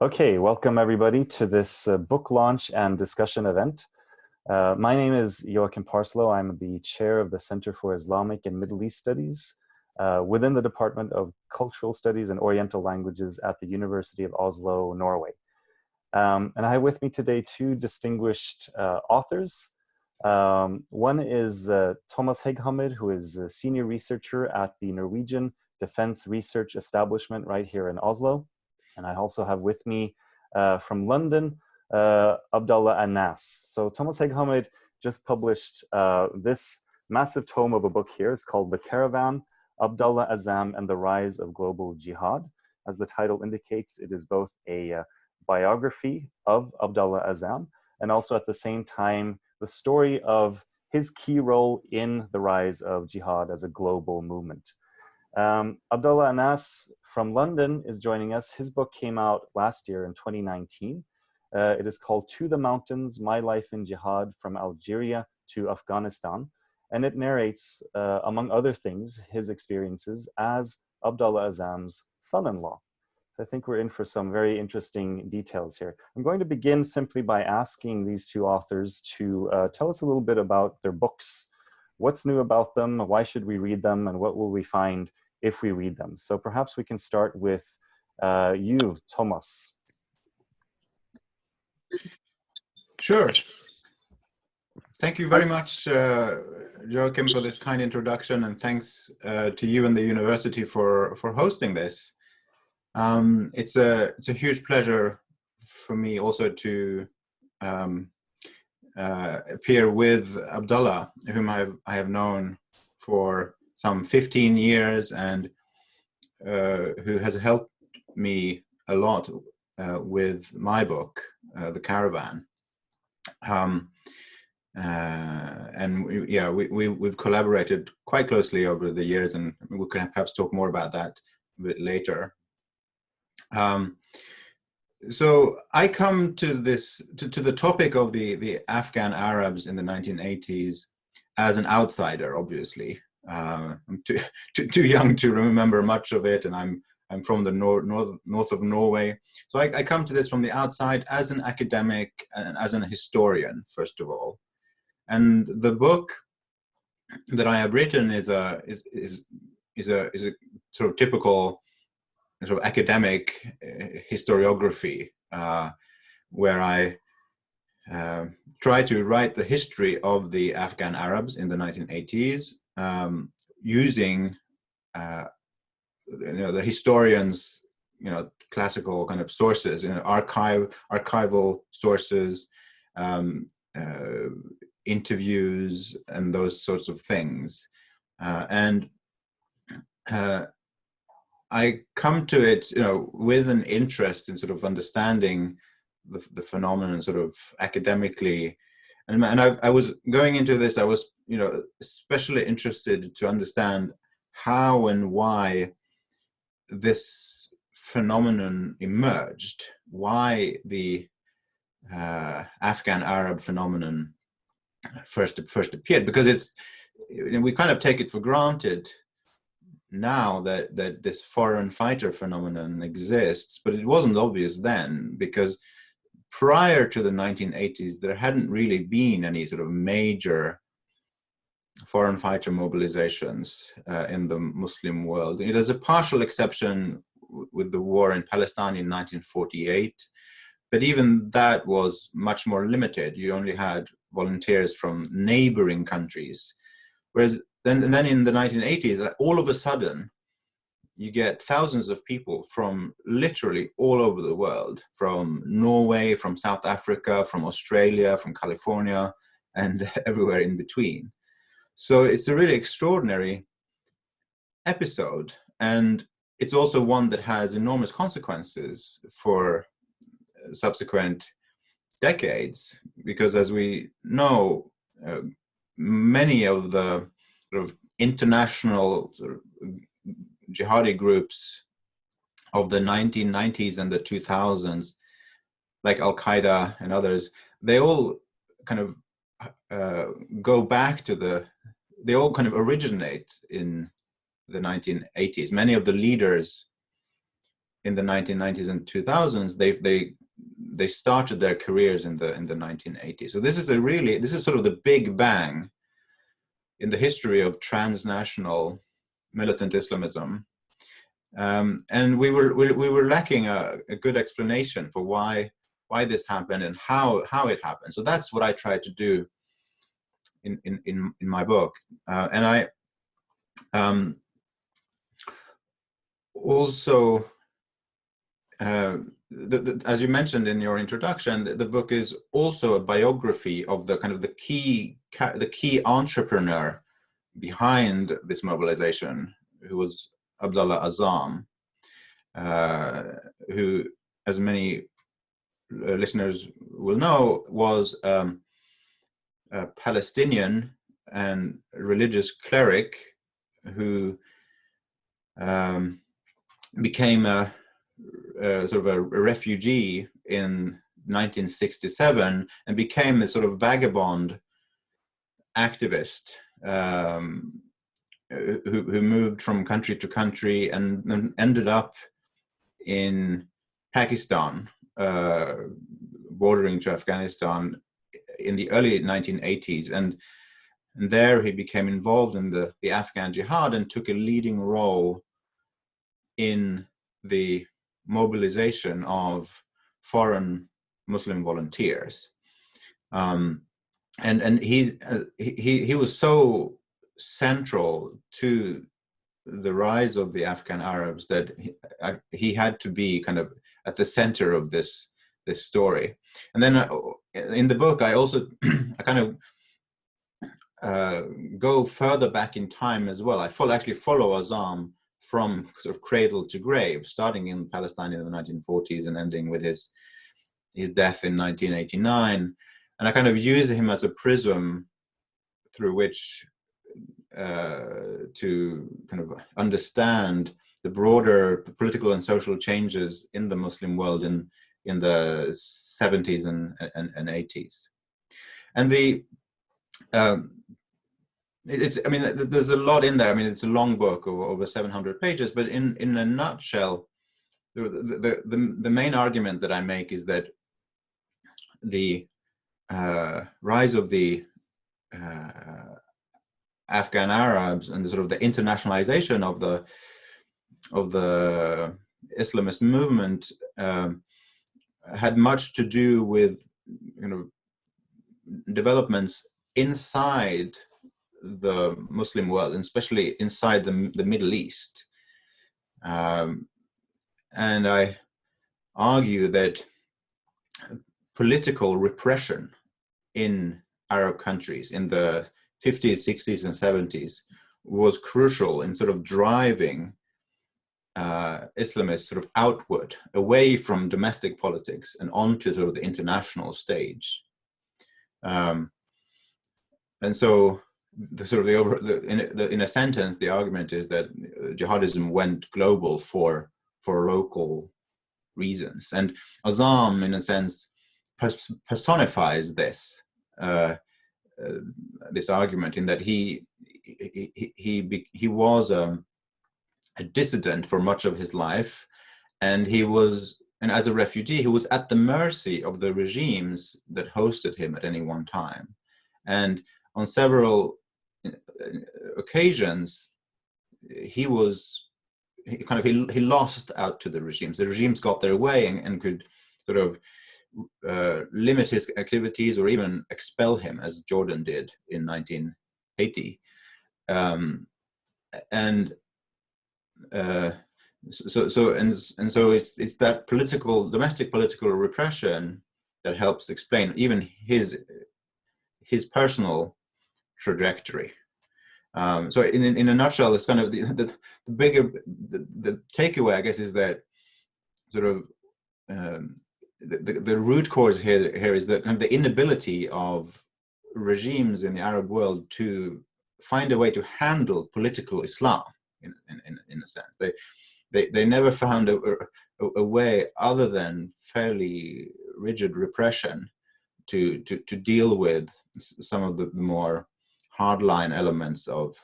Okay, welcome everybody to this book launch and discussion event. My name is Joakim Parslow. I'm the chair of the Center for Islamic and Middle East Studies within the Department of Cultural Studies and Oriental Languages at the University of Oslo, Norway. And I have with me today two distinguished authors. One is Thomas Hegghammer, who is a senior researcher at the Norwegian Defence Research Establishment right here in Oslo. And I also have with me from London, Abdullah Anas. So Thomas Hegghammer just published this massive tome of a book here. It's called The Caravan, Abdallah Azzam and the Rise of Global Jihad. As the title indicates, it is both a biography of Abdallah Azzam and also at the same time the story of his key role in the rise of jihad as a global movement. Abdullah Anas from London is joining us. His book came out last year in 2019. It is called To the Mountains, My Life in Jihad from Algeria to Afghanistan. And it narrates, among other things, his experiences as Abdallah Azzam's son-in-law. So I think we're in for some very interesting details here. I'm going to begin simply by asking these two authors to tell us a little bit about their books. What's new about them? Why should we read them? And what will we find if we read them? So perhaps we can start with you, Thomas. Sure. Thank you very much, Joakim, for this kind introduction, and thanks to you and the university for hosting this. It's a huge pleasure for me also to appear with Abdullah, whom I have known for some 15 years and who has helped me a lot with my book, The Caravan. And we've collaborated quite closely over the years, and we can perhaps talk more about that a bit later. So I come to this to the topic of the Afghan Arabs in the 1980s as an outsider, obviously. I'm too young to remember much of it, and I'm from the north of Norway. So I come to this from the outside as an academic and as an historian, first of all. And the book that I have written is a sort of typical sort of academic historiography, where I try to write the history of the Afghan Arabs in the 1980s, using the historians, classical kind of sources, archival sources, interviews, and those sorts of things, and I come to it, with an interest in sort of understanding the phenomenon, sort of academically, and I was going into this. I was, especially interested to understand how and why this phenomenon emerged, why the Afghan Arab phenomenon first appeared, because we kind of take it for granted now that this foreign fighter phenomenon exists, but it wasn't obvious then, because prior to the 1980s there hadn't really been any sort of major foreign fighter mobilizations in the Muslim world. There's a partial exception with the war in Palestine in 1948, but even that was much more limited. You only had volunteers from neighboring countries, whereas then in the 1980s, all of a sudden, you get thousands of people from literally all over the world, from Norway, from South Africa, from Australia, from California, and everywhere in between. So it's a really extraordinary episode, and it's also one that has enormous consequences for subsequent decades, because as we know, many of the sort of international sort of jihadi groups of the 1990s and the 2000s, like Al-Qaeda and others, they all kind of go back to they all kind of originate in the 1980s. Many of the leaders in the 1990s and 2000s, they started their careers in the 1980s. So this is sort of the big bang in the history of transnational militant Islamism, and we were lacking a good explanation for why this happened and how it happened. So that's what I tried to do in my book, and I also. As you mentioned in your introduction, the book is also a biography of the kind of the key entrepreneur behind this mobilization, who was Abdallah Azzam, who, as many listeners will know, was a Palestinian and religious cleric who became a sort of a refugee in 1967 and became a sort of vagabond activist who moved from country to country and then ended up in Pakistan, bordering to Afghanistan, in the early 1980s. And there he became involved in the Afghan jihad and took a leading role in the mobilization of foreign Muslim volunteers, and he was so central to the rise of the Afghan Arabs that he had to be kind of at the center of this story. And then in the book, I also I kind of go further back in time as well. I actually follow Azzam from sort of cradle to grave, starting in Palestine in the 1940s and ending with his death in 1989. And I kind of use him as a prism through which to kind of understand the broader political and social changes in the Muslim world in the 70s and 80s. And I mean, there's a lot in there. I mean, it's a long book of over 700 pages, but in a nutshell, the main argument that I make is that the rise of the Afghan Arabs and the sort of the internationalization of the Islamist movement had much to do with, you know, developments inside the Muslim world, and especially inside the Middle East. And I argue that political repression in Arab countries in the 50s, 60s, and 70s was crucial in sort of driving Islamists sort of outward, away from domestic politics and onto sort of the international stage. And so in a sentence, the argument is that jihadism went global for local reasons. And Azzam, in a sense, personifies this argument, in that he was a dissident for much of his life, and as a refugee, he was at the mercy of the regimes that hosted him at any one time. And on several occasions, he lost out to the regimes. The regimes got their way and could sort of limit his activities or even expel him, as Jordan did in 1980. So it's that domestic political repression that helps explain even his personal trajectory. So in a nutshell, it's kind of the takeaway, I guess, is that sort of the root cause here is that kind of the inability of regimes in the Arab world to find a way to handle political Islam in a sense. They never found a way other than fairly rigid repression to deal with some of the more hardline elements of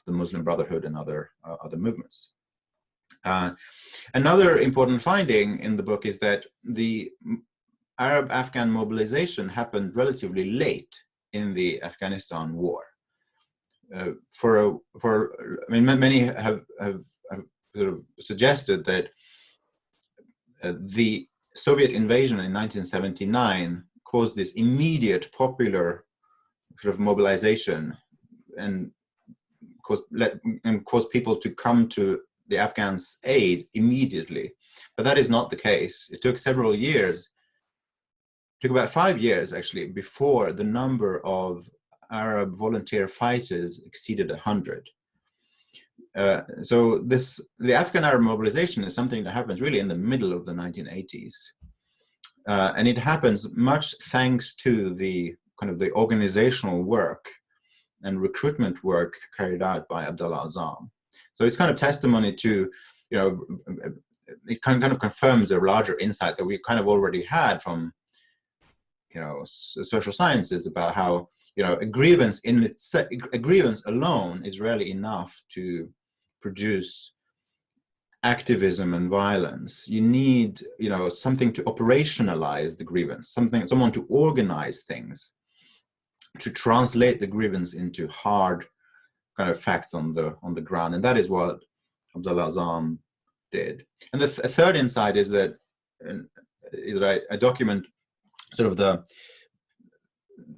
the Muslim Brotherhood and other movements. Another important finding in the book is that the Arab-Afghan mobilization happened relatively late in the Afghanistan war. I mean, many have sort of suggested that the Soviet invasion in 1979 caused this immediate popular sort of mobilization and caused people to come to the Afghans' aid immediately. But that is not the case. It took several years. It took about 5 years, actually, before the number of Arab volunteer fighters exceeded 100. So the Afghan-Arab mobilization is something that happens really in the middle of the 1980s. And it happens much thanks to the kind of the organizational work and recruitment work carried out by Abdallah Azzam. So it's kind of testimony to, you know, it kind of confirms a larger insight that we kind of already had from, you know, social sciences about how, you know, a grievance alone is rarely enough to produce activism and violence. You need, you know, something to operationalize the grievance, someone to organize things, to translate the grievance into hard kind of facts on the ground, and that is what Abdullah Azzam did. And the third insight is that I document sort of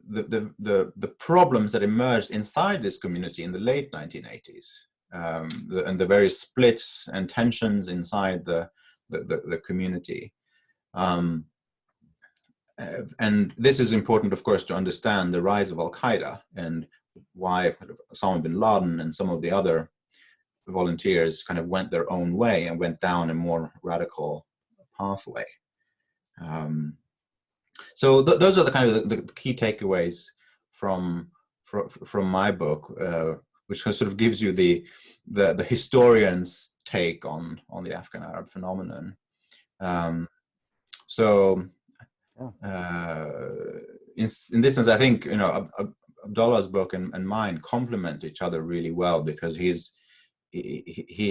the problems that emerged inside this community in the late 1980s, and the various splits and tensions inside the community. And this is important, of course, to understand the rise of Al-Qaeda and why Osama bin Laden and some of the other volunteers kind of went their own way and went down a more radical pathway. So those are the kind of the key takeaways from my book, which sort of gives you the historian's take on the Afghan-Arab phenomenon. In this sense, I think, you know, Abdullah's book and mine complement each other really well, because he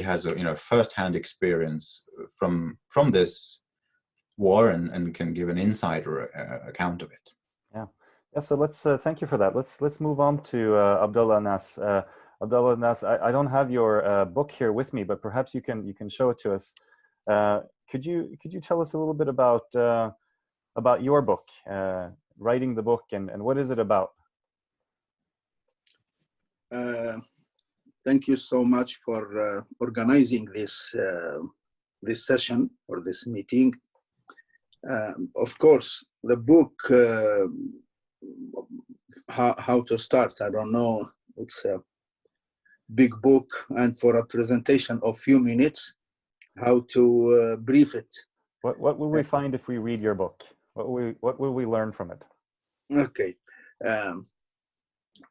has a, you know, first-hand experience from this war and can give an insider account of it. Yeah. So let's thank you for that. Let's move on to Abdullah Anas. Abdullah Anas, I don't have your book here with me, but perhaps you can show it to us. Could you tell us a little bit about your book, writing the book, and what is it about? Thank you so much for organizing this session or this meeting. Of course, the book, how to start, I don't know. It's a big book, and for a presentation of few minutes, how to brief it. What will we find if we read your book? What will we learn from it? Okay.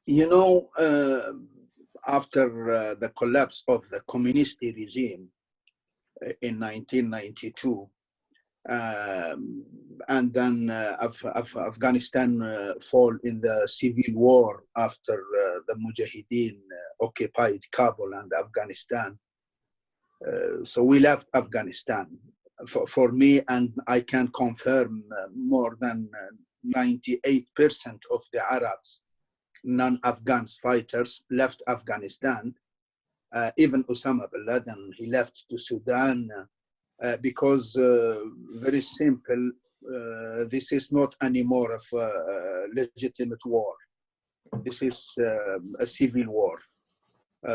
You know, after the collapse of the communist regime in 1992, and then Afghanistan fall in the civil war after the Mujahideen occupied Kabul and Afghanistan. So we left Afghanistan. For me, and I can confirm, more than 98% of the Arabs, non-Afghan fighters, left Afghanistan. Even Osama bin Laden, he left to Sudan because, very simple, this is not anymore of a legitimate war. This is a civil war.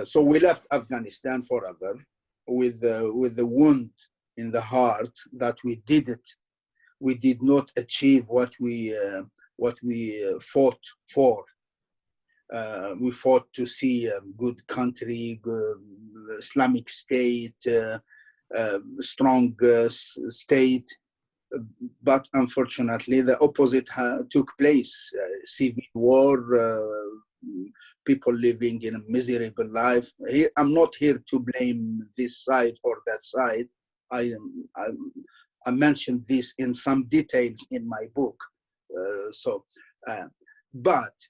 So we left Afghanistan forever with the wound in the heart that we did not achieve what we fought for. We fought to see a good country, good Islamic state, strong state, but unfortunately the opposite took place. Civil war, people living in a miserable life. I'm not here to blame this side or that side. I mentioned this in some details in my book. But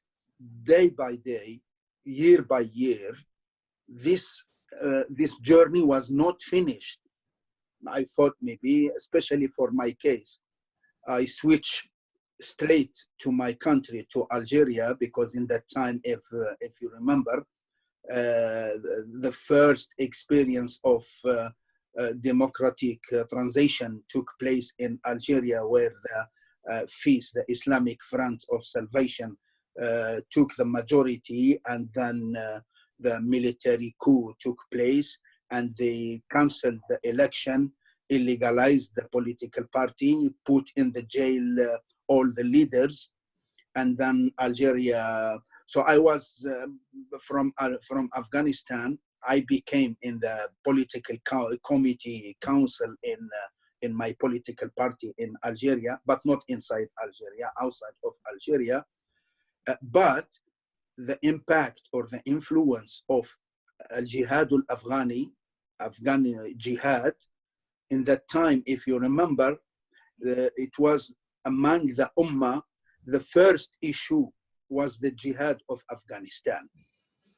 day by day, year by year, this journey was not finished. I thought maybe, especially for my case, I switch straight to my country, to Algeria, because in that time, if you remember, the first experience of democratic transition took place in Algeria, where the FIS, the Islamic Front of Salvation, took the majority, and then the military coup took place, and they canceled the election, illegalized the political party, put in the jail all the leaders, and then Algeria. So I was from Afghanistan. I became in the political committee council in my political party in Algeria, but not inside Algeria, outside of Algeria. But the impact or the influence of al-Jihad al-Afghani, Afghani Jihad, in that time, if you remember, it was among the Ummah, the first issue was the Jihad of Afghanistan.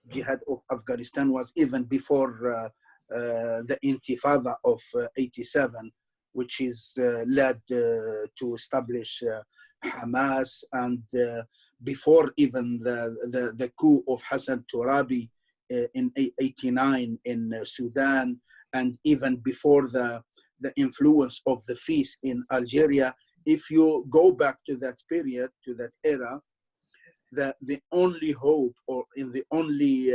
Jihad of Afghanistan was even before the Intifada of 87, which is led to establish Hamas, and before even the coup of Hassan Turabi in 89 in Sudan, and even before the influence of the FIS in Algeria. If you go back to that period, to that era, the only hope or in the only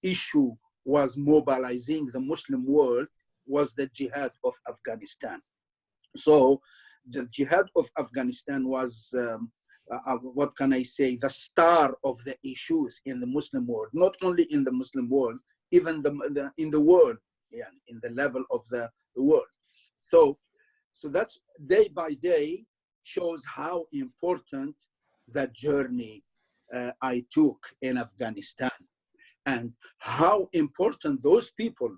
issue was mobilizing the Muslim world was the Jihad of Afghanistan. So the Jihad of Afghanistan was, what can I say, the star of the issues in the Muslim world, not only in the Muslim world, even in the world, yeah, in the level of the world. So that's day by day shows how important that journey I took in Afghanistan, and how important those people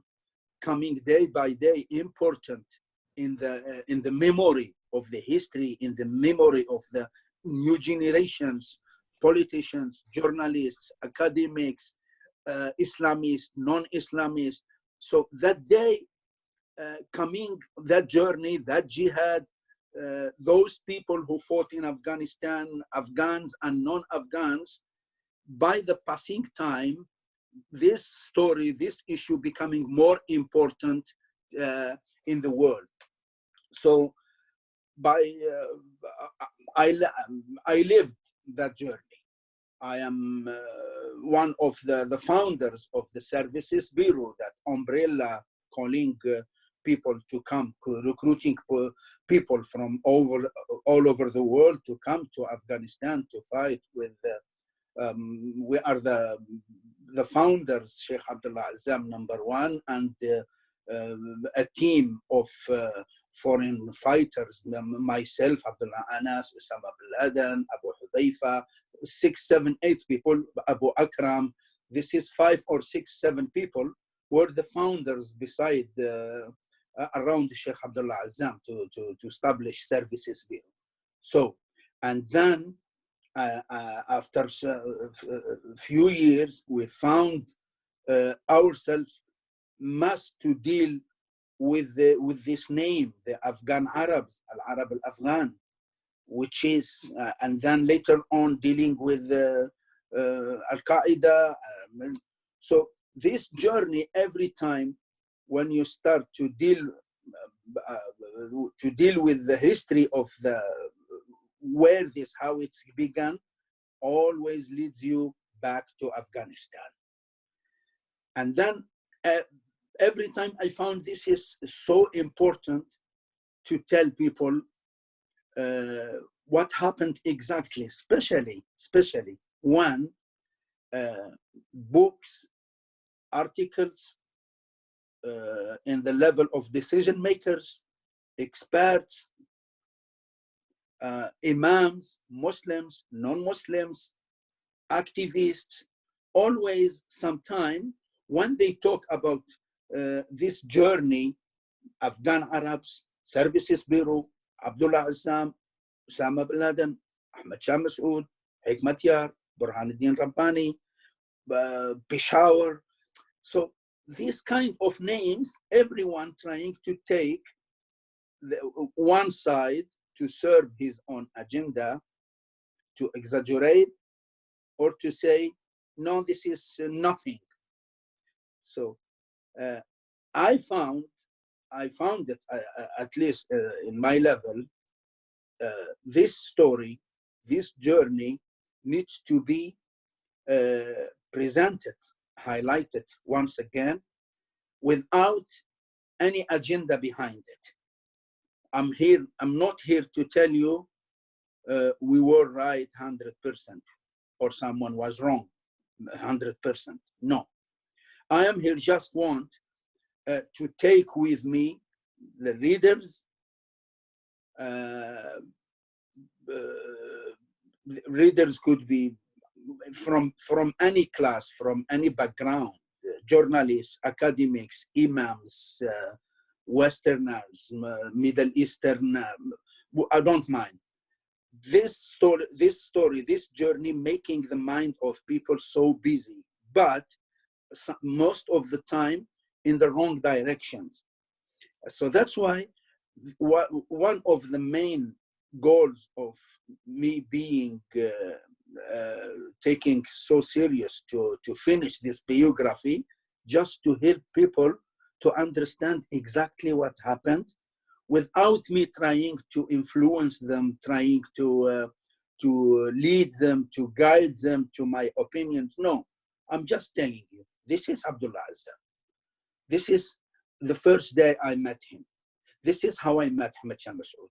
coming day by day important in the memory of the history, in the memory of the new generations, politicians, journalists, academics, Islamists, non-Islamists. So that day coming, that journey, that jihad, those people who fought in Afghanistan, Afghans and non-Afghans, by the passing time, this story, this issue becoming more important in the world. So I lived that journey. I am one of the founders of the Services Bureau, that umbrella calling people to come, recruiting people from all over the world to come to Afghanistan to fight with. We are the founders, Sheikh Abdallah Azzam, number one, and a team of foreign fighters, myself, Abdullah Anas, Osama bin Laden, Abu Hudayfa, 6, 7, 8 people, Abu Akram. This is 5 or 6, 7 people were the founders beside around Sheikh Abdallah Azzam to establish Services Bureau. So, and then after a few years, we found ourselves must to deal with this name, the Afghan Arabs, Al-Arab Al-Afghan, which is, and then later on dealing with Al-Qaeda. So this journey, every time when you start to deal with the history of how it's begun, always leads you back to Afghanistan. And then every time I found this is so important to tell people what happened exactly, especially one, books, articles in the level of decision makers, experts, imams, Muslims, non-Muslims, activists, always sometime when they talk about this journey, Afghan Arabs, Services Bureau, Abdullah Azzam, Osama bin Laden, Ahmad Shah Massoud, Hekmatyar, Burhanuddin Rabbani, Peshawar. So these kind of names, everyone trying to take one side to serve his own agenda, to exaggerate, or to say, no, this is nothing. So I found that at least in my level, this story, this journey needs to be presented, highlighted once again, without any agenda behind it. I'm not here to tell you we were right 100% or someone was wrong 100%. No, I am here just want to take with me the readers. Readers could be from any class, from any background, journalists, academics, imams, Westerners, Middle Eastern, I don't mind. This story, this journey, making the mind of people so busy, but most of the time in the wrong directions. So that's why one of the main goals of me being taking so serious to finish this biography, just to help people to understand exactly what happened, without me trying to influence them, trying to lead them, to guide them to my opinions. No, I'm just telling you, this is Abdullah Azzam. This is the first day I met him. This is how I met Ahmed Shah Massoud.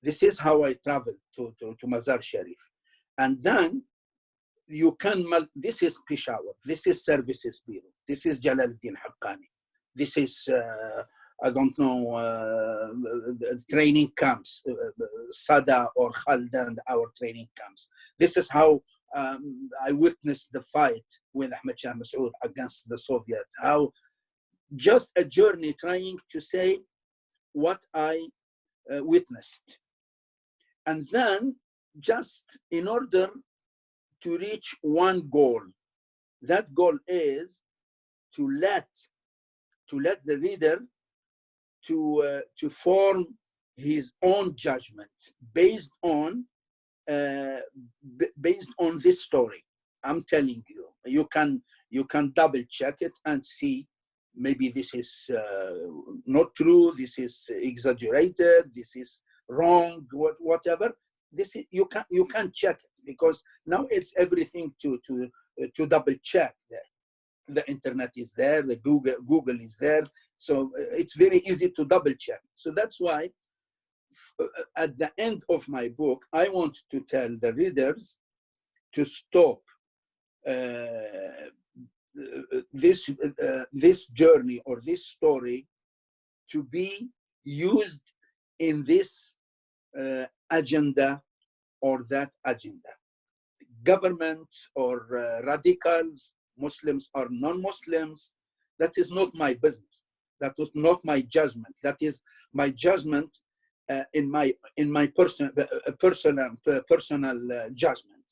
This is how I traveled to Mazar Sharif. And then you can, this is Peshawar, this is Services Bureau, this is Jalaluddin Haqqani, this is, I don't know, training camps, Sada or Khaldan, our training camps. This is how I witnessed the fight with Ahmed Shah Massoud against the Soviet. How just a journey trying to say what I witnessed. And then just in order to reach one goal, that goal is to let the reader to form his own judgment based on this story. I'm telling you, you can double check it and see maybe this is not true, this is exaggerated, this is wrong, whatever. This is, you can check it, because now it's everything to double check. The internet is there, the Google is there, so it's very easy to double check. So that's why at the end of my book, I want to tell the readers to stop this journey or this story to be used in this agenda or that agenda. Governments or radicals, Muslims or non-Muslims, that is not my business. That was not my judgment. That is my judgment in my personal judgment.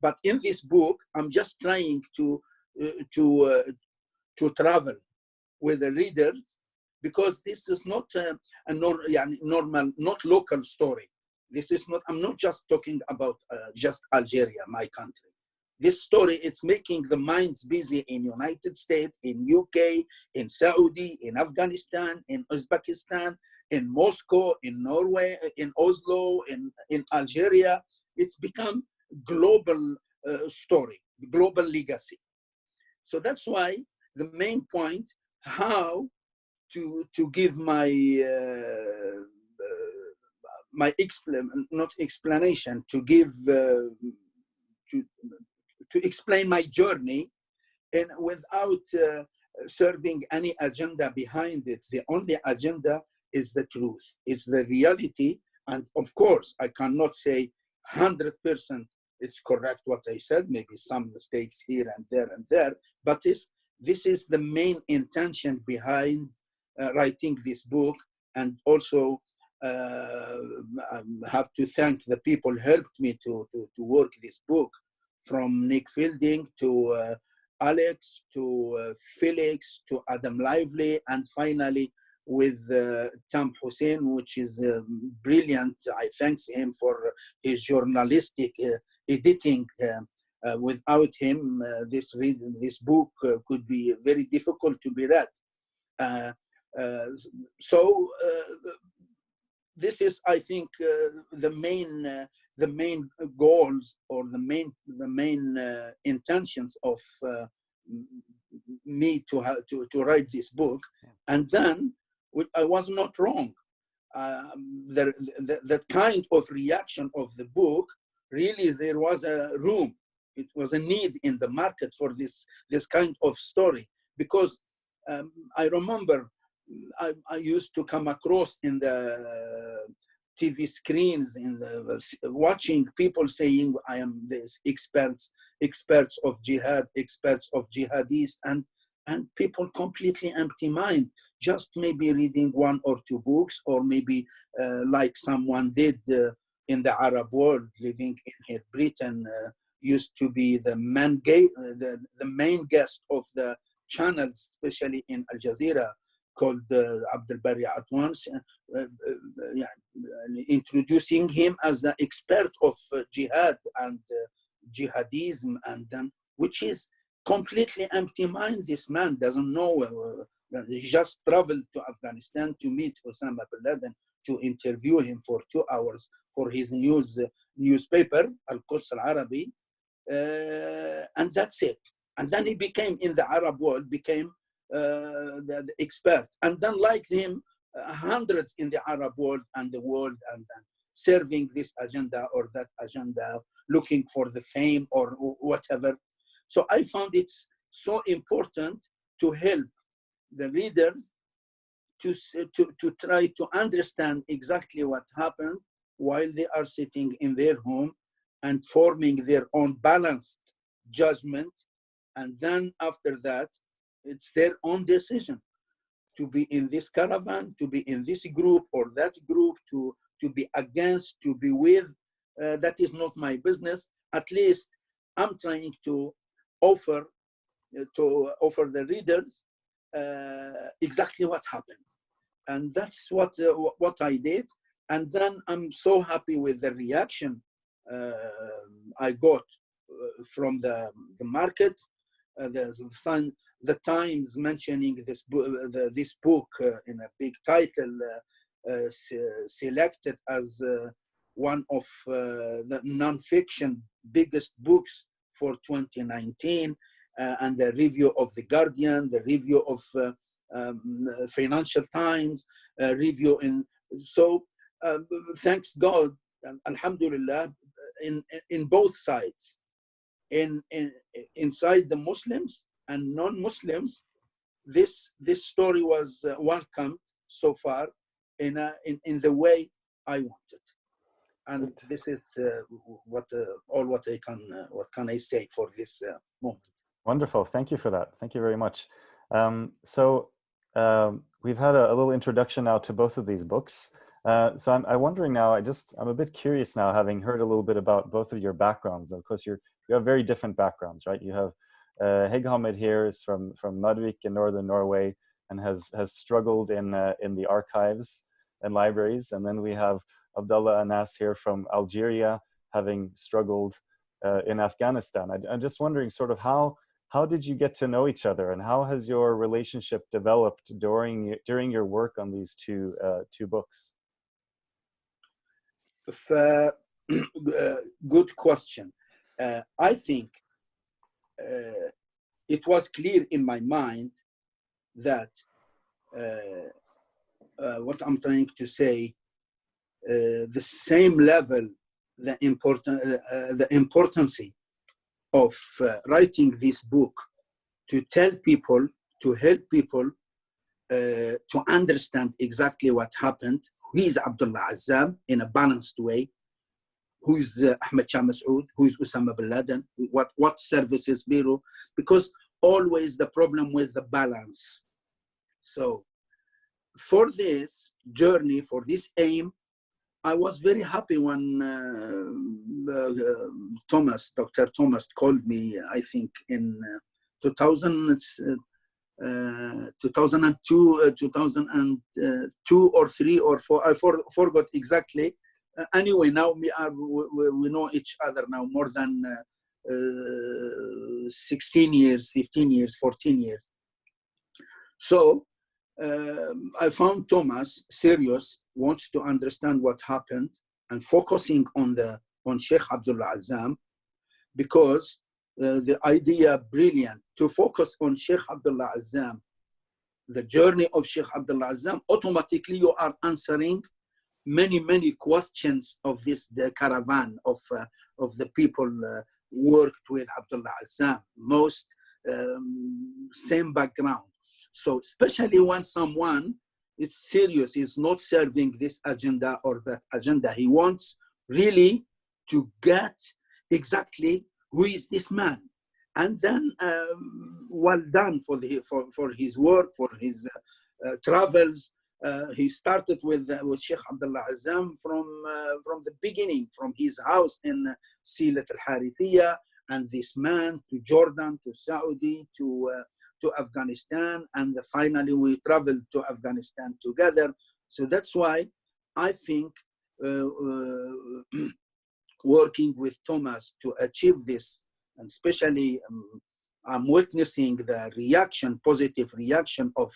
But in this book, I'm just trying to travel with the readers, because this is not a normal, not local story. This is not, I'm not just talking about just Algeria, my country. This story, it's making the minds busy in United States, in UK, in Saudi, in Afghanistan, in Uzbekistan, in Moscow, in Norway, in Oslo, in Algeria. It's become global story, global legacy. So that's why the main point, how to give my explanation, to give to explain my journey, and without serving any agenda behind it. The only agenda is the truth, is the reality. And of course, I cannot say 100% it's correct what I said, maybe some mistakes here and there, but this is the main intention behind writing this book. And also have to thank the people who helped me to work this book, from Nick Fielding to Alex, to Felix, to Adam Lively, and finally with Tam Hussein, which is brilliant. I thank him for his journalistic editing. Without him, this book could be very difficult to be read. So this is, I think, the main goals or the main intentions of me to write this book. And then I was not wrong. That kind of reaction of the book, really, there was a room. It was a need in the market for this kind of story, because I remember I used to come across in the TV screens, watching people saying, I am this experts of jihad, experts of jihadists, and people completely empty mind, just maybe reading one or two books, or maybe like someone did in the Arab world, living in here, Britain, used to be the main guest of the channels, especially in Al Jazeera, called Abdullah Anas, introducing him as the expert of jihad and jihadism, and then, which is completely empty mind. This man doesn't know. He just traveled to Afghanistan to meet Osama bin Laden, to interview him for 2 hours for his newspaper, Al-Quds Al-Arabi, and that's it. And then he became, in the Arab world, became the expert. And then, like him, hundreds in the Arab world and the world, and serving this agenda or that agenda, looking for the fame or whatever. So I found it so important to help the readers to try to understand exactly what happened while they are sitting in their home and forming their own balanced judgment. And then after that, it's their own decision to be in this caravan, to be in this group or that group, to be against, to be with. That is not my business. At least I'm trying to offer the readers exactly what happened. And that's what I did. And then I'm so happy with the reaction I got from the market. The Times mentioning this book in a big title, selected as one of the non-fiction biggest books for 2019, and the review of The Guardian, the review of Financial Times, review in. So thanks God, alhamdulillah, in both sides, inside the Muslims and non-Muslims, this story was welcomed so far in the way I wanted. And this is what can I say for this moment. Wonderful. Thank you for that. Thank you very much. We've had a little introduction now to both of these books. So I'm wondering now, I'm a bit curious now, having heard a little bit about both of your backgrounds. Of course, you have very different backgrounds, right? You have Hegghammer here is from Narvik in northern Norway, and has struggled in the archives and libraries. And then we have Abdullah Anas here from Algeria, having struggled in Afghanistan. I'm just wondering, sort of, how did you get to know each other, and how has your relationship developed during your work on these two books? Good question. I think it was clear in my mind that what I'm trying to say, the same level, the importance of writing this book, to tell people, to help people to understand exactly what happened. Who is Abdullah Azzam in a balanced way? Who is Ahmed Shah Massoud? Who is Osama bin Laden? What services bureau? Because always the problem with the balance. So for this journey, for this aim, I was very happy when Dr. Thomas called me, I think in 2000, 2002, 2002 or 3 or 4, I forgot exactly. Anyway, now we know each other now more than 16 years, 15 years, 14 years. So I found Thomas serious, wants to understand what happened, and focusing on Sheikh Abdullah Azzam, because the idea brilliant to focus on Sheikh Abdullah Azzam, the journey of Sheikh Abdullah Azzam. Automatically you are answering many questions of the caravan of the people worked with Abdullah Azzam, most same background. So especially when someone is serious, is not serving this agenda or that agenda, he wants really to get exactly who is this man. And then well done for his work, for his travels. He started with Sheikh Abdullah Azzam from the beginning, from his house in Silat al-Harithiyah, and this man to Jordan, to Saudi, to Afghanistan, and finally we traveled to Afghanistan together. So that's why I think working with Thomas to achieve this, and especially I'm witnessing the reaction, positive reaction of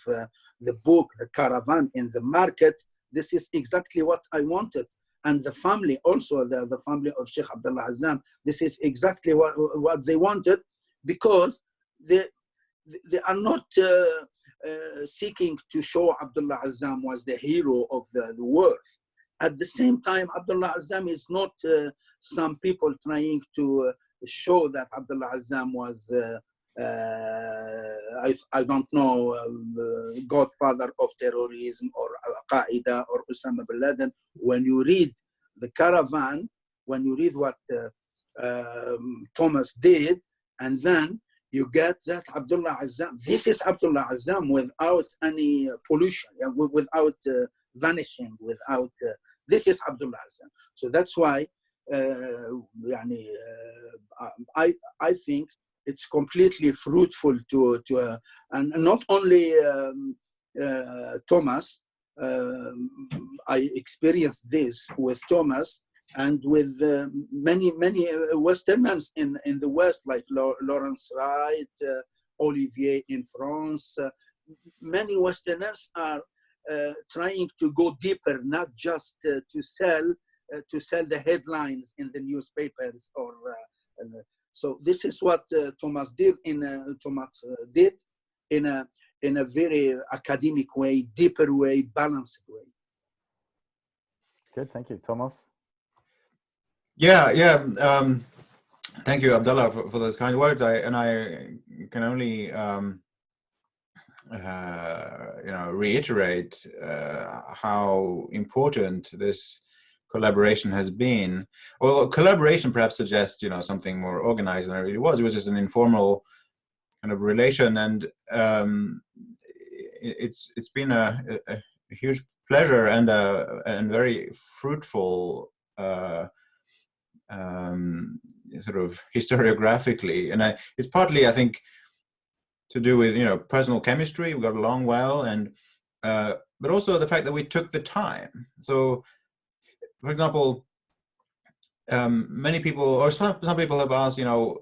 the book, The Caravan, in the market. This is exactly what I wanted. And the family also, the family of Sheikh Abdullah Azzam, this is exactly what they wanted, because they are not seeking to show Abdullah Azzam was the hero of the world. At the same time, Abdullah Azzam is not some people trying to show that Abdullah Azzam was, I don't know, godfather of terrorism or Al-Qaeda or Osama bin Laden. When you read The Caravan, when you read what Thomas did, and then you get that Abdullah Azzam, this is Abdullah Azzam without any pollution, without vanishing, without, this is Abdullah Azzam. So that's why I think it's completely fruitful to and not only Thomas. I experienced this with Thomas and with many Westerners in the West, like Lawrence Wright, Olivier in France. Many Westerners are trying to go deeper, not just to sell the headlines in the newspapers or. So this is what Thomas did in a very academic way, deeper way, balanced way. Good, thank you, Thomas. Yeah. Thank you, Abdallah, for those kind words. I can only reiterate how important this collaboration has been. Although collaboration perhaps suggests something more organized than it really was. It was just an informal kind of relation, and it's been a huge pleasure and very fruitful sort of historiographically, and it's partly, I think, to do with personal chemistry. We got along well, and but also the fact that we took the time. So, for example, many people, or some people have asked, are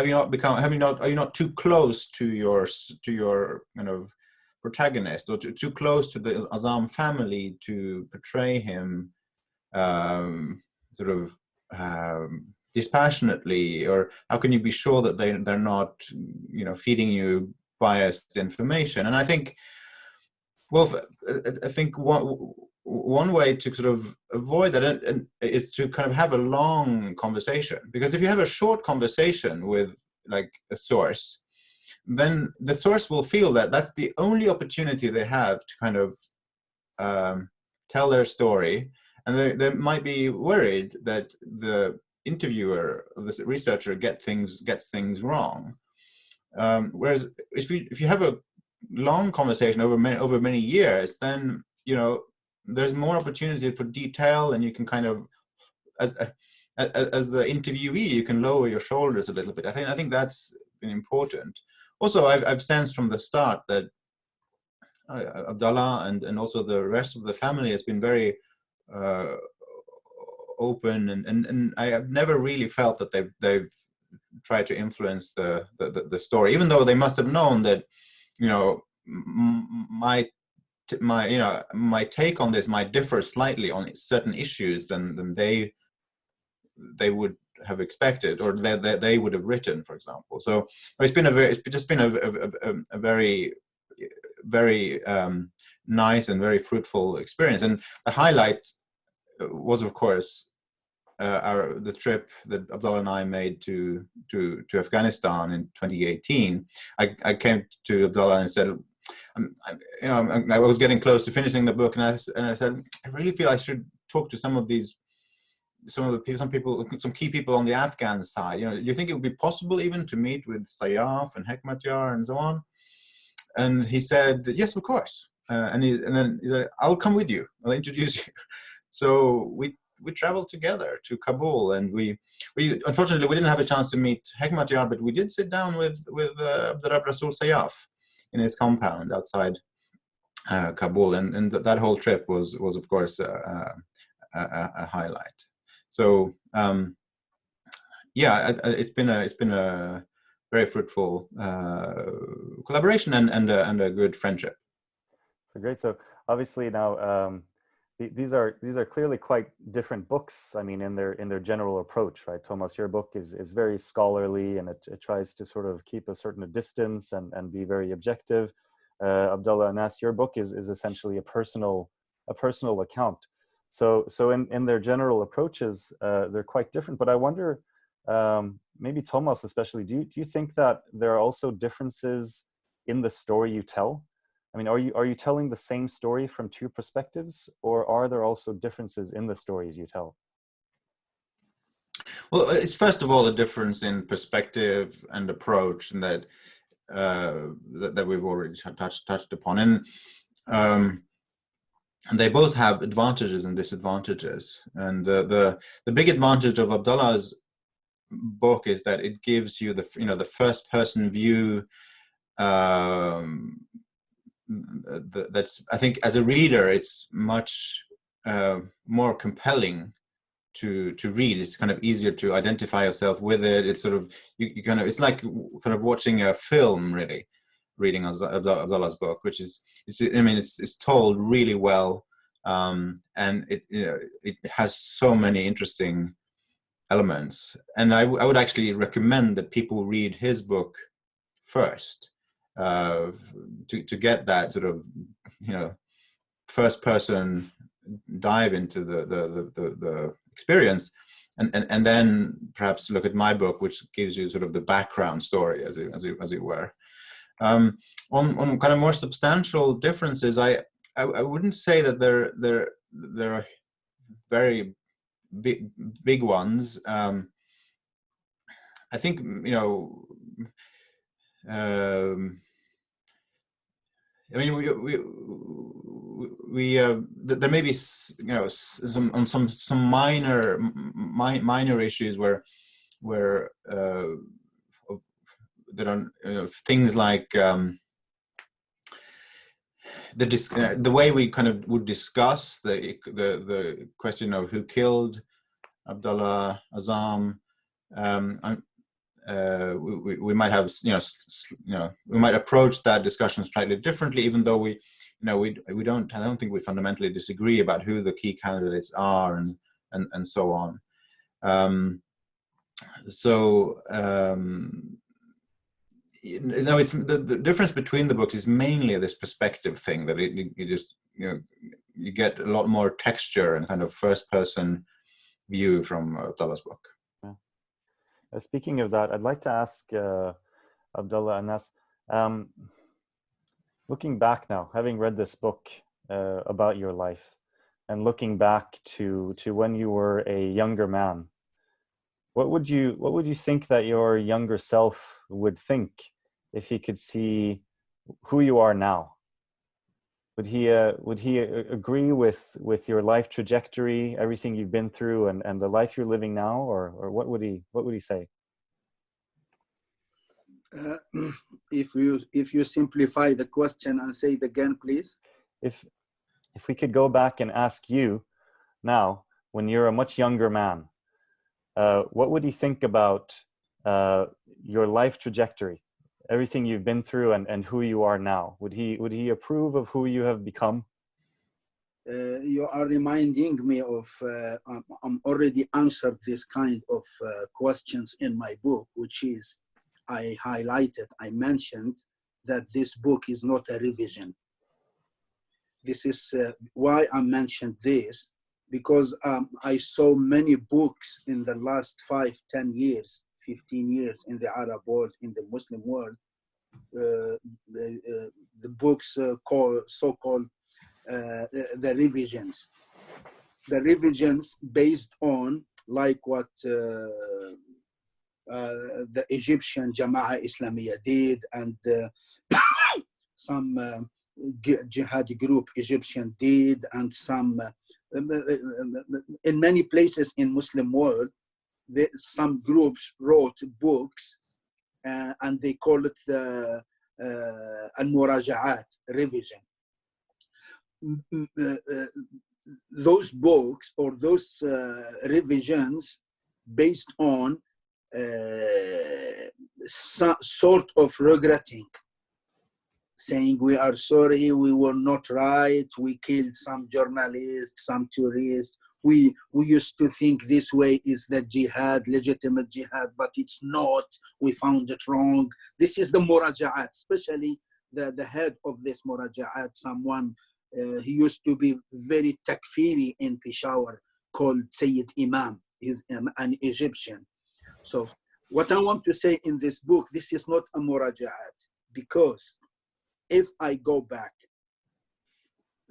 you not too close to your kind of protagonist, or too close to the Azzam family to portray him sort of dispassionately, or how can you be sure that they're not feeding you biased information? And I think, I think one way to sort of avoid that is to kind of have a long conversation, because if you have a short conversation with like a source, then the source will feel that that's the only opportunity they have to kind of tell their story, and they might be worried that the interviewer, the researcher, gets things wrong. Whereas if you have a long conversation over many years, then there's more opportunity for detail, and you can kind of, as the interviewee, you can lower your shoulders a little bit. I think that's important. also I've sensed from the start that Abdallah and also the rest of the family has been very open, and I have never really felt that they've tried to influence the story, even though they must have known that, you know, my take on this might differ slightly on certain issues than they would have expected, or that they would have written, for example. So it's just been a very nice and very fruitful experience. And the highlight was, of course, the trip that Abdullah and I made to Afghanistan in 2018. I came to Abdullah and said, I was getting close to finishing the book, and I said, I really feel I should talk to some key people on the Afghan side. You know, do you think it would be possible even to meet with Sayyaf and Hekmatyar and so on? And he said, yes, of course. And then he said, I'll come with you. I'll introduce you. So we traveled together to Kabul, and we unfortunately we didn't have a chance to meet Hekmatyar, but we did sit down with Abdurrab Rasul Sayyaf in his compound outside Kabul, and that whole trip was of course a highlight. So yeah, it's been a very fruitful collaboration and a good friendship. So great. So obviously now these are clearly quite different books. I mean, in their general approach, right? Thomas, your book is very scholarly, and it tries to sort of keep a certain distance and be very objective. Abdullah Anas, your book is essentially a personal account. So in their general approaches, they're quite different. But I wonder, maybe Thomas especially, do you think that there are also differences in the story you tell? I mean, are you telling the same story from two perspectives, or are there also differences in the stories you tell? Well, it's first of all a difference in perspective and approach, and that we've already touched upon, and they both have advantages and disadvantages. And the big advantage of Abdullah's book is that it gives you the first person view. That's, I think, as a reader, it's much more compelling to read. It's kind of easier to identify yourself with it. It's sort of you kind of, it's like kind of watching a film, really, reading Abdullah's book, which is it's told really well, and it has so many interesting elements. And I would actually recommend that people read his book first, to get that sort of first person dive into the experience, and then perhaps look at my book, which gives you sort of the background story, as it were. On kind of more substantial differences, I wouldn't say that there are very big ones. I think I mean, there may be some minor issues where that are things like the way we kind of would discuss the question of who killed Abdallah Azzam. We might have we might approach that discussion slightly differently, even though I don't think we fundamentally disagree about who the key candidates are and so on. It's the difference between the books is mainly this perspective thing, that you get a lot more texture and kind of first person view from Abdullah's book. Speaking of that, I'd like to ask Abdullah Anas, looking back now, having read this book about your life, and looking back to when you were a younger man, what would you think that your younger self would think if he could see who you are now? Would he agree with your life trajectory, everything you've been through, and the life you're living now, or what would he say? If you simplify the question and say it again, please. If we could go back and ask you now, when you're a much younger man, what would he think about your life trajectory, everything you've been through, and who you are now? Would he approve of who you have become? You are reminding me of, I'm already answered this kind of questions in my book, which is, I mentioned that this book is not a revision. This is why I mentioned this, because I saw many books in the last 5, 10 years, 15 years in the Arab world, in the Muslim world, the books so-called the revisions based on like what the Egyptian Jama'ah Islamiyah did, and some jihad group Egyptian did, and some in many places in Muslim world, some groups wrote books and they call it the al-muraja'at, revision. Those books or those revisions based on sort of regretting, saying we are sorry, we were not right, we killed some journalists, some tourists, we used to think this way is the jihad, legitimate jihad, but it's not, we found it wrong. This is the muraja'at, especially the head of this muraja'at, someone he used to be very takfiri in Peshawar, called Sayyid Imam. He's an Egyptian. So what I want to say in this book, this is not a muraja'at, because if I go back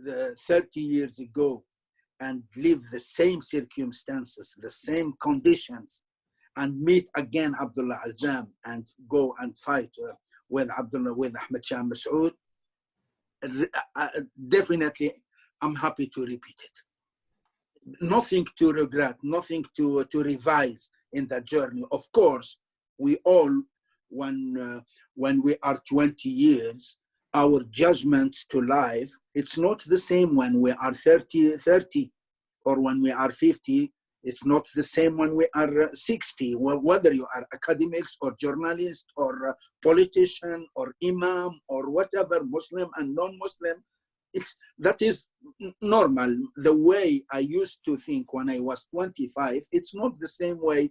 30 years ago and live the same circumstances, the same conditions, and meet again Abdullah Azzam and go and fight with Ahmed Shah Massoud, definitely I'm happy to repeat it. Nothing to regret, nothing to revise in that journey. Of course, we all, when we are 20 years, our judgments to life, it's not the same when we are 30 or when we are 50. It's not the same when we are 60, whether you are academics or journalist or politician or imam or whatever, Muslim and non-Muslim. That is normal. The way I used to think when I was 25, it's not the same way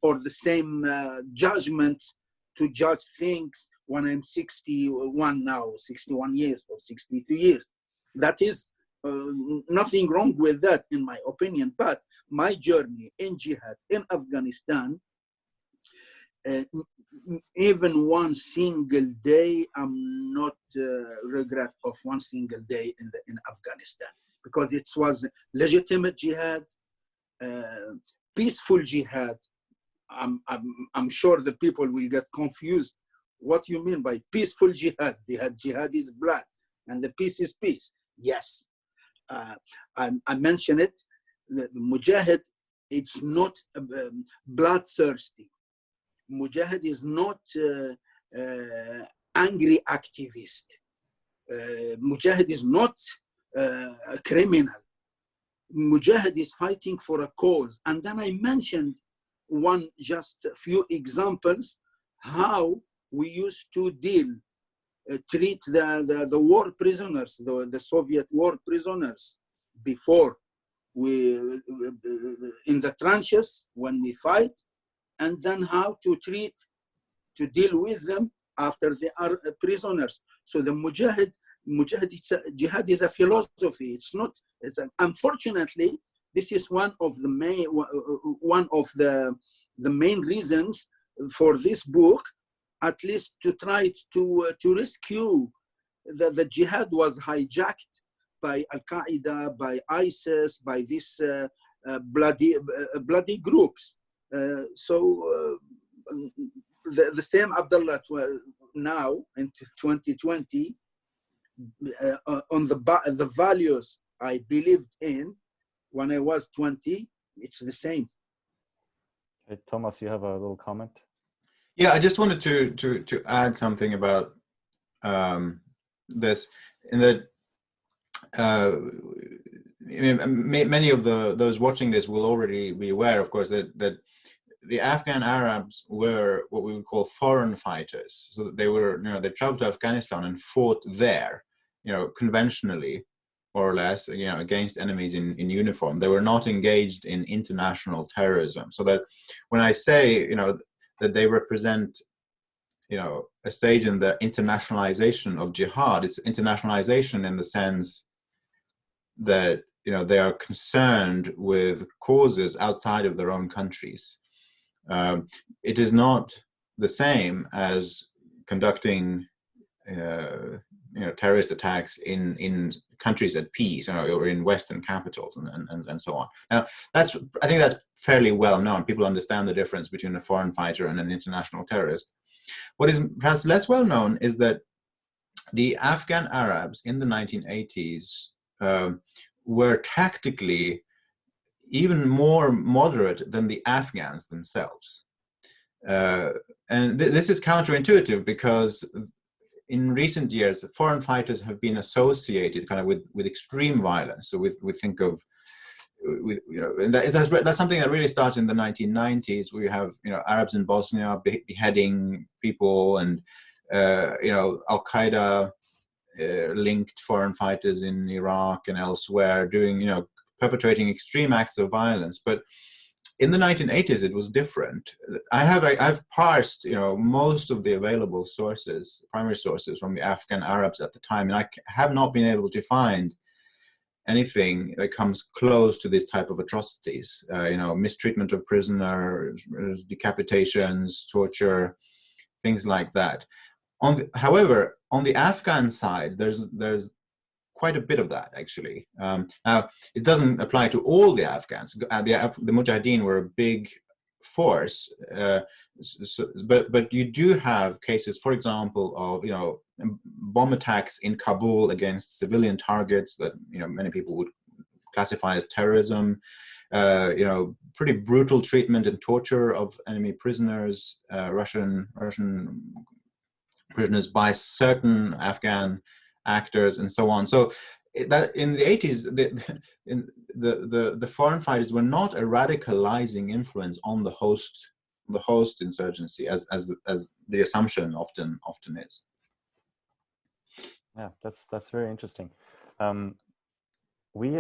or the same judgment to judge things when I'm 61 now, 61 years or 62 years. That is nothing wrong with that, in my opinion. But my journey in jihad in Afghanistan, even one single day, I'm not regret of one single day in Afghanistan, because it was legitimate jihad, peaceful jihad. I'm sure the people will get confused. What you mean by peaceful jihad? Jihad is blood, and the peace is peace. Yes. I mentioned it. The Mujahid, it's not bloodthirsty. Mujahid is not angry activist. Mujahid is not a criminal. Mujahid is fighting for a cause. And then I mentioned just a few examples how we used to treat the war prisoners, the Soviet war prisoners, before in the trenches when we fight, and then how to deal with them after they are prisoners. So the jihad is a philosophy. It's not. Unfortunately, this is one of the main reasons for this book, at least to try to rescue the jihad was hijacked by Al-Qaeda, by ISIS, by these bloody groups. So the same Abdullah now in 2020 on the values I believed in when I was 20, it's the same. Hey, Thomas, you have a little comment? Yeah, I just wanted to add something about this, in that many of those watching this will already be aware, of course, that the Afghan Arabs were what we would call foreign fighters. So they were, they traveled to Afghanistan and fought there, conventionally, more or less, against enemies in uniform. They were not engaged in international terrorism. So that when I say, that they represent, a stage in the internationalization of jihad, it's internationalization in the sense that, they are concerned with causes outside of their own countries. It is not the same as conducting, terrorist attacks in countries at peace, or in Western capitals, and so on. Now, I think that's fairly well known. People understand the difference between a foreign fighter and an international terrorist. What is perhaps less well known is that the Afghan Arabs in the 1980s were tactically even more moderate than the Afghans themselves. And this is counterintuitive, because in recent years, foreign fighters have been associated kind of with extreme violence. So we think of, and that's something that really starts in the 1990s. We have, Arabs in Bosnia beheading people, and Al-Qaeda linked foreign fighters in Iraq and elsewhere doing, perpetrating extreme acts of violence. But in the 1980s, it was different. I've parsed, most of the available sources, primary sources from the Afghan Arabs at the time, and I have not been able to find anything that comes close to this type of atrocities. Mistreatment of prisoners, decapitations, torture, things like that. However, on the Afghan side, there's quite a bit of that, actually. Now, it doesn't apply to all the Afghans. The Mujahideen were a big force, but you do have cases, for example, of bomb attacks in Kabul against civilian targets that many people would classify as terrorism. Pretty brutal treatment and torture of enemy prisoners, Russian prisoners by certain Afghan actors, and so on. So that in the 80s, the foreign fighters were not a radicalizing influence on the host insurgency, as the assumption often is. Yeah, that's very interesting. We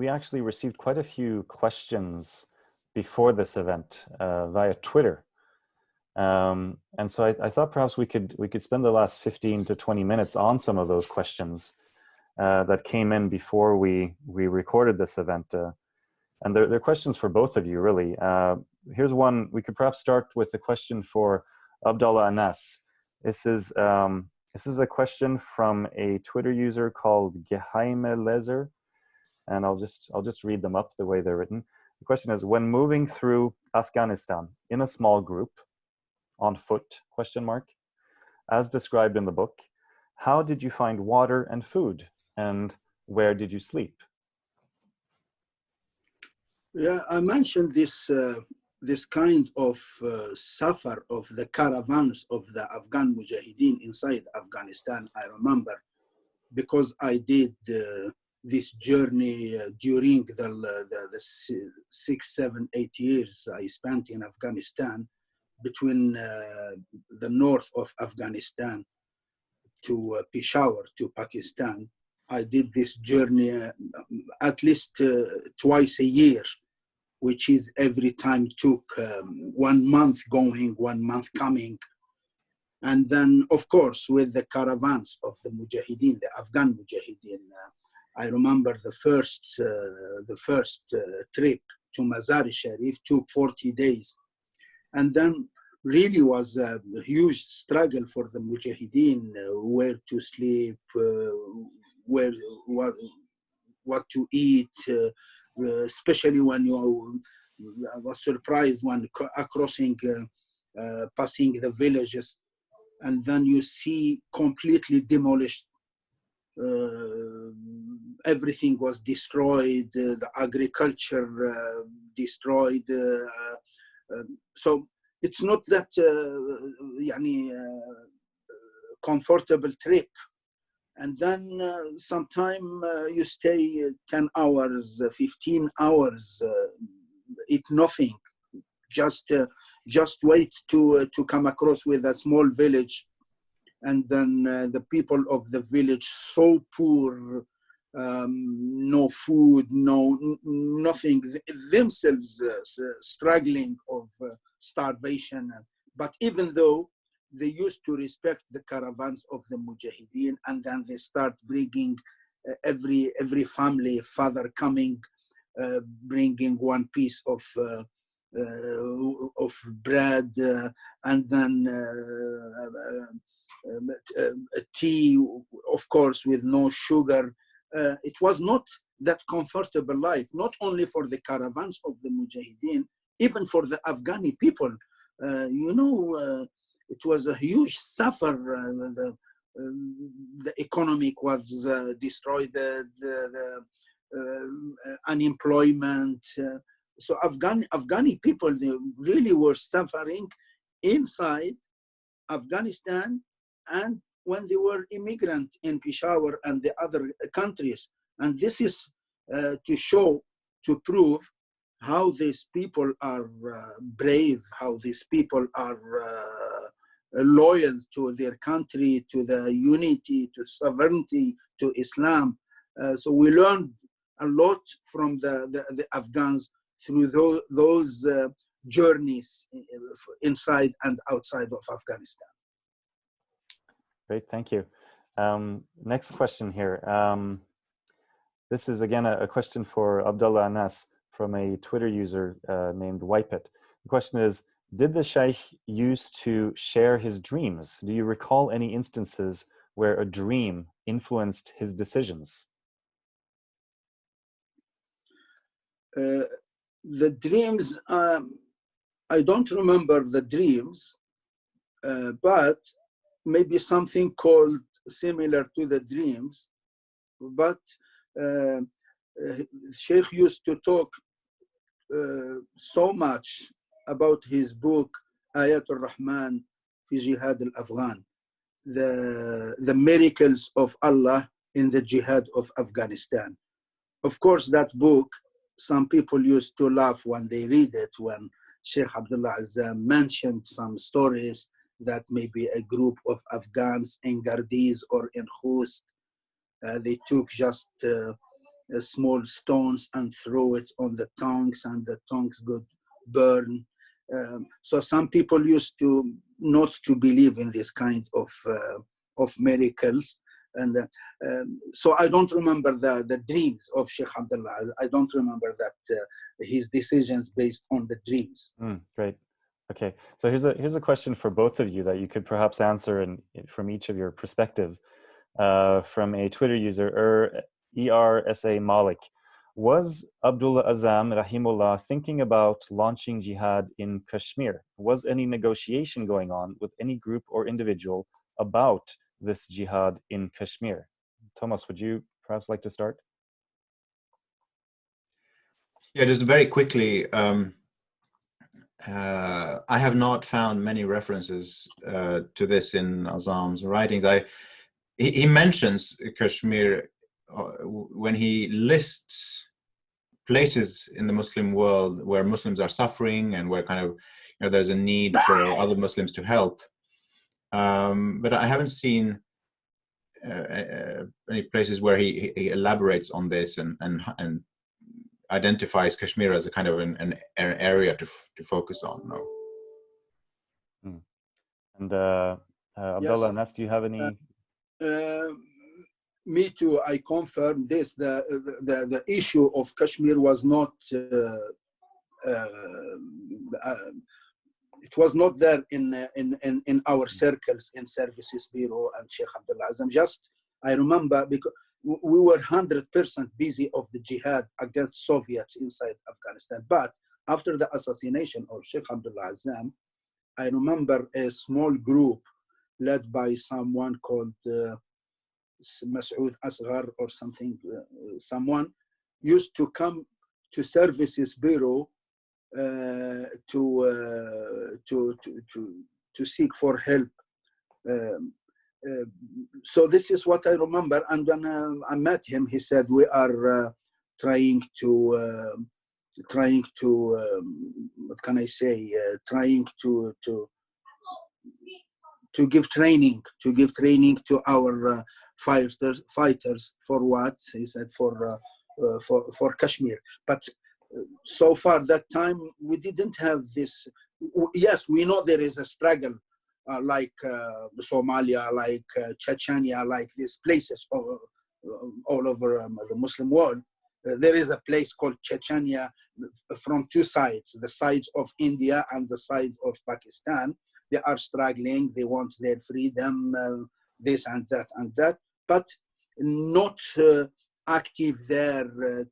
actually received quite a few questions before this event via Twitter. And so I thought perhaps we could spend the last 15 to 20 minutes on some of those questions that came in before we recorded this event. And they're questions for both of you, really. Here's one. We could perhaps start with a question for Abdullah Anas. This is a question from a Twitter user called Geheime Leser, and I'll just read them up the way they're written. The question is: when moving through Afghanistan in a small group, on foot, as described in the book, how did you find water and food, and where did you sleep? Yeah, I mentioned this kind of suffer of the caravans of the Afghan Mujahideen inside Afghanistan. I remember, because I did this journey during the 6, 7, 8 years I spent in Afghanistan, between the north of Afghanistan to Peshawar, to Pakistan. I did this journey at least twice a year, which is every time took 1 month going, 1 month coming. And then, of course, with the caravans of the Mujahideen, the Afghan Mujahideen, I remember the first trip to Mazar-e-Sharif took 40 days. And then really was a huge struggle for the Mujahideen, where to sleep, what to eat, especially when I was surprised when passing the villages, and then you see completely demolished. Everything was destroyed, the agriculture destroyed. So it's not that comfortable trip. And then sometime you stay 10 hours, 15 hours, eat nothing, just wait to come across with a small village. And then the people of the village so poor, no food, nothing, themselves struggling of starvation. But even though they used to respect the caravans of the Mujahideen, and then they start bringing every family, father coming, bringing one piece of bread, and then tea, of course, with no sugar. It was not that comfortable life, not only for the caravans of the Mujahideen, even for the Afghani people. It was a huge suffer. The economic was destroyed, the unemployment. So Afghani people, they really were suffering inside Afghanistan, and when they were immigrant in Peshawar and the other countries. And this is to prove how these people are brave, how these people are loyal to their country, to the unity, to sovereignty, to Islam. So we learned a lot from the Afghans through those journeys inside and outside of Afghanistan. Great, thank you. Next question here. This is again a question for Abdullah Anas from a Twitter user named Wipeit. The question is, did the Shaykh used to share his dreams? Do you recall any instances where a dream influenced his decisions? The dreams, I don't remember the dreams, but maybe something called similar to the dreams. But Sheikh used to talk so much about his book, Ayatul Rahman fi Jihad al-Afghan, the miracles of Allah in the Jihad of Afghanistan. Of course, that book, some people used to laugh when they read it, when Sheikh Abdullah Azzam mentioned some stories that maybe a group of Afghans in Gardiz or in Hurst, they took just small stones and throw it on the tongues, and the tongues would burn. So some people used to not to believe in this kind of miracles. And so I don't remember the dreams of Sheikh Abdullah. I don't remember that his decisions based on the dreams. Great. Okay, so here's a question for both of you that you could perhaps answer from each of your perspectives. From a Twitter user, ERSA Malik. Was Abdullah Azzam, rahimullah, thinking about launching jihad in Kashmir? Was any negotiation going on with any group or individual about this jihad in Kashmir? Thomas, would you perhaps like to start? Yeah, just very quickly. I have not found many references to this in Azzam's writings. He mentions Kashmir when he lists places in the Muslim world where Muslims are suffering and where kind of there's a need for other Muslims to help. But I haven't seen any places where he elaborates on this and identifies Kashmir as a kind of an area to focus on. No. And Abdullah Anas, do you have any? Me too. I confirm this. The issue of Kashmir was not. It was not there in our circles in Services Bureau and Sheikh Abdullah Azzam. Just I remember because we were 100% busy of the jihad against Soviets inside Afghanistan. But after the assassination of Sheikh Abdullah Azzam, I remember a small group led by someone called Masoud Asghar or something. Someone used to come to Services Bureau to seek for help. So this is what I remember. And when I met him, he said, we are trying to what can I say, trying to give training to our fighters for what he said, for Kashmir. But so far that time we didn't have this. Yes, we know there is a struggle like Somalia, like Chechnya, like these places all over the Muslim world. There is a place called Chechnya from two sides, the sides of India and the side of Pakistan. They are struggling, they want their freedom, this and that, but not active there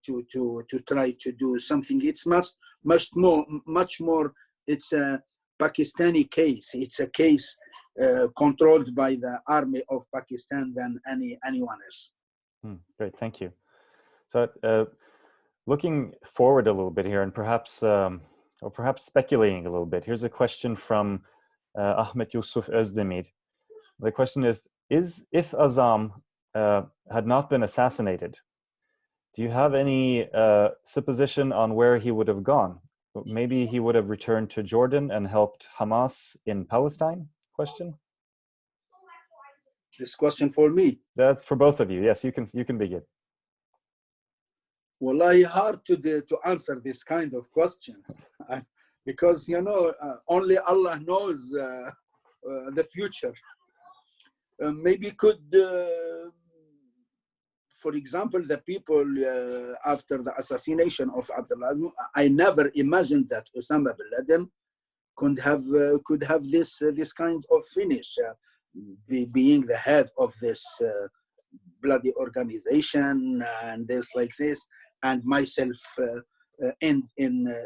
to try to do something. It's much more, it's a Pakistani case. It's a case controlled by the army of Pakistan than anyone else. Great, thank you. So looking forward a little bit here, and perhaps speculating a little bit, here's a question from Ahmet Yusuf Özdemir. The question is if Azzam had not been assassinated, do you have any supposition on where he would have gone? Maybe he would have returned to Jordan and helped Hamas in Palestine? Question. This question for me? That's for both of you. Yes, you can begin. Well, hard to answer this kind of questions because only Allah knows the future. Maybe could. For example, the people after the assassination of Abdallah Azzam, I never imagined that Osama bin Laden could have this kind of finish, being the head of this bloody organization and this like this, and myself in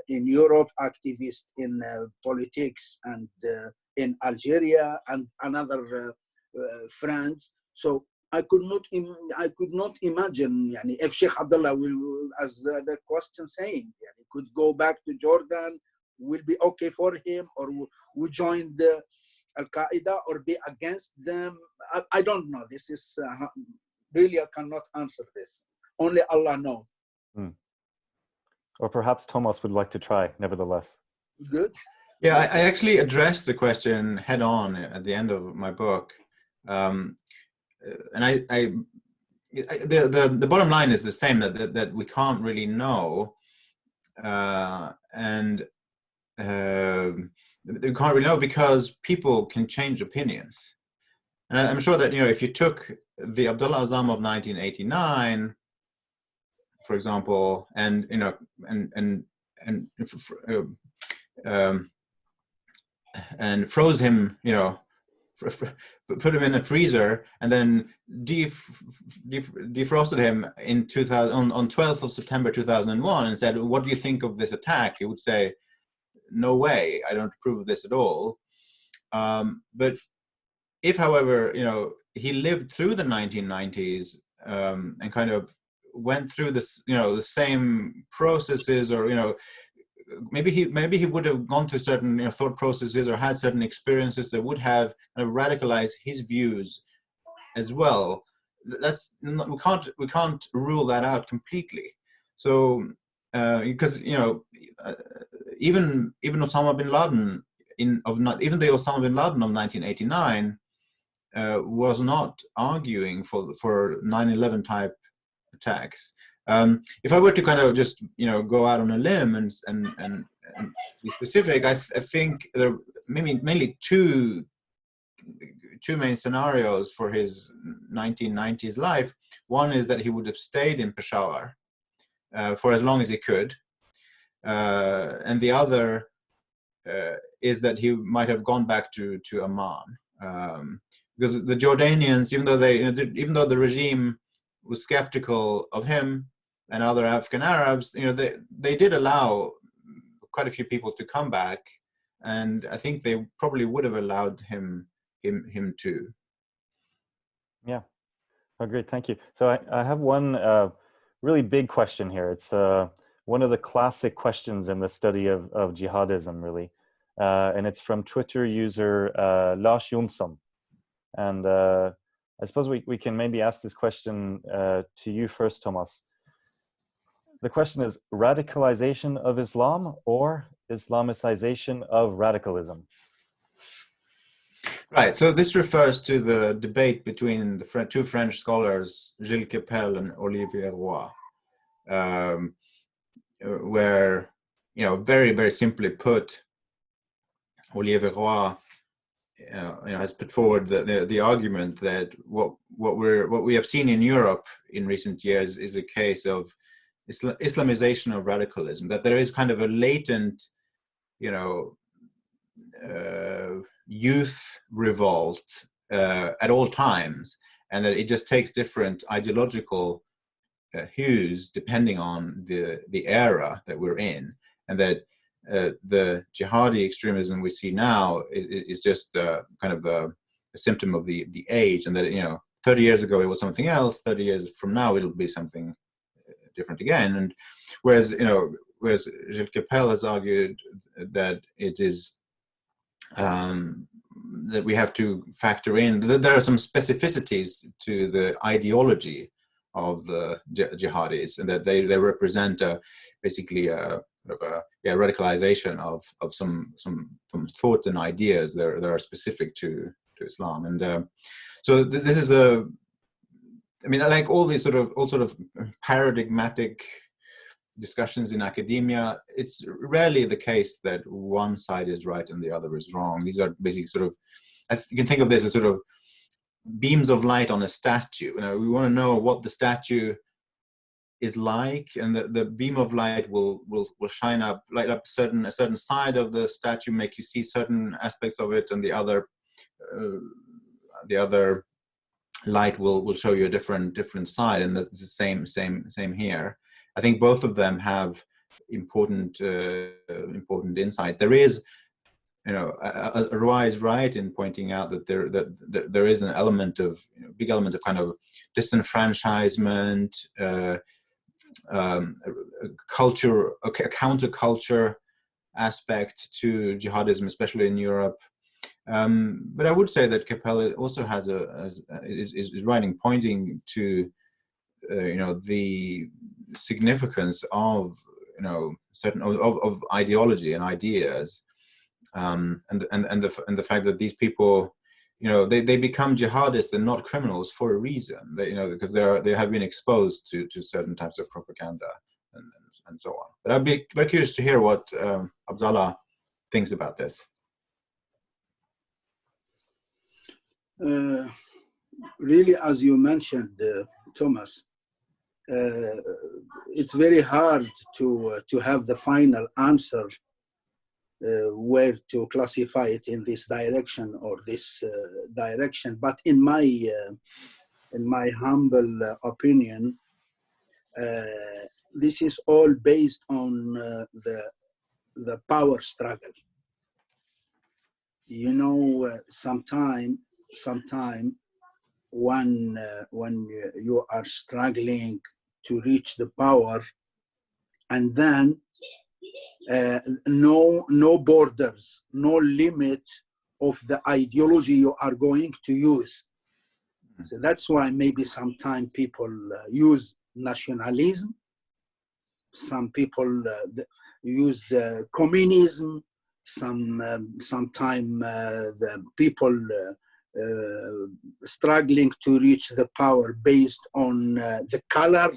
Europe, activist in politics and in Algeria and another friends. So I could not imagine if Sheikh Abdullah will, as the question saying, could go back to Jordan, will be okay for him, or will join the Al-Qaeda or be against them. I don't know. This is really, I cannot answer this. Only Allah knows. Or perhaps Thomas would like to try, nevertheless. Good. Yeah, I actually addressed the question head on at the end of my book. And the bottom line is the same, that we can't really know, and we can't really know because people can change opinions. And I'm sure that if you took the Abdullah Azzam of 1989, for example, and froze him, put him in a freezer and then defrosted him in 2000 on 12th of September 2001 and said, "What do you think of this attack?" He would say, "No way, I don't approve of this at all." But if, however, he lived through the 1990s and kind of went through this, the same processes, or maybe he would have gone through certain thought processes or had certain experiences that would have kind of radicalized his views as well. That's not, we can't rule that out completely. So because even Osama bin Laden even the Osama bin Laden of 1989 was not arguing for 9/11 type attacks. If I were to kind of just go out on a limb and be specific, I think there are mainly two main scenarios for his 1990s life. One is that he would have stayed in Peshawar for as long as he could, and the other is that he might have gone back to Amman, because the Jordanians, even though the regime was skeptical of him and other African Arabs, they did allow quite a few people to come back, and I think they probably would have allowed him to. Yeah, oh, great, thank you. So I have one really big question here. It's one of the classic questions in the study of jihadism, really. And it's from Twitter user Lars Jonsson. And I suppose we can maybe ask this question to you first, Thomas. The question is, radicalization of Islam or Islamicization of radicalism? Right, so this refers to the debate between the two French scholars, Gilles Kepel and Olivier Roy, where, you know, very, very simply put, Olivier Roy has put forward the argument that what we have seen in Europe in recent years is a case of Islamization of radicalism, that there is kind of a latent, you know, youth revolt at all times, and that it just takes different ideological hues depending on the era that we're in, and that the jihadi extremism we see now is just kind of a symptom of the age, and that, you know, 30 years ago it was something else, 30 years from now it'll be something different again. And whereas Gilles Kepel has argued that it is that we have to factor in that there are some specificities to the ideology of the jihadis, and that they represent basically a radicalization of some thoughts and ideas that are specific to Islam. And so this is I mean, I like all sort of paradigmatic discussions in academia. It's rarely the case that one side is right and the other is wrong. These are basically sort of, you can think of this as sort of beams of light on a statue. You know, we want to know what the statue is like, and the beam of light will shine up, light up a certain side of the statue, make you see certain aspects of it, and the other light will show you a different side, and that's the same here. I think both of them have important insight. There is, you know, Roy is right in pointing out that there is an element of, you know, big element of kind of disenfranchisement, culture, a counterculture aspect to jihadism, especially in Europe. But I would say that Kepel also is right in pointing to you know, the significance of, you know, certain of ideology and ideas, and the fact that these people, you know, they become jihadists and not criminals for a reason. They, you know, because they have been exposed to certain types of propaganda and so on. But I'd be very curious to hear what Abdallah thinks about this. Really, as you mentioned, Thomas, it's very hard to have the final answer where to classify it in this direction or this direction. But in my humble opinion, this is all based on the power struggle. You know, sometime when you are struggling to reach the power, and then no borders, no limit of the ideology you are going to use. So that's why maybe sometimes people use nationalism, some people use communism, sometimes the people struggling to reach the power based on the color.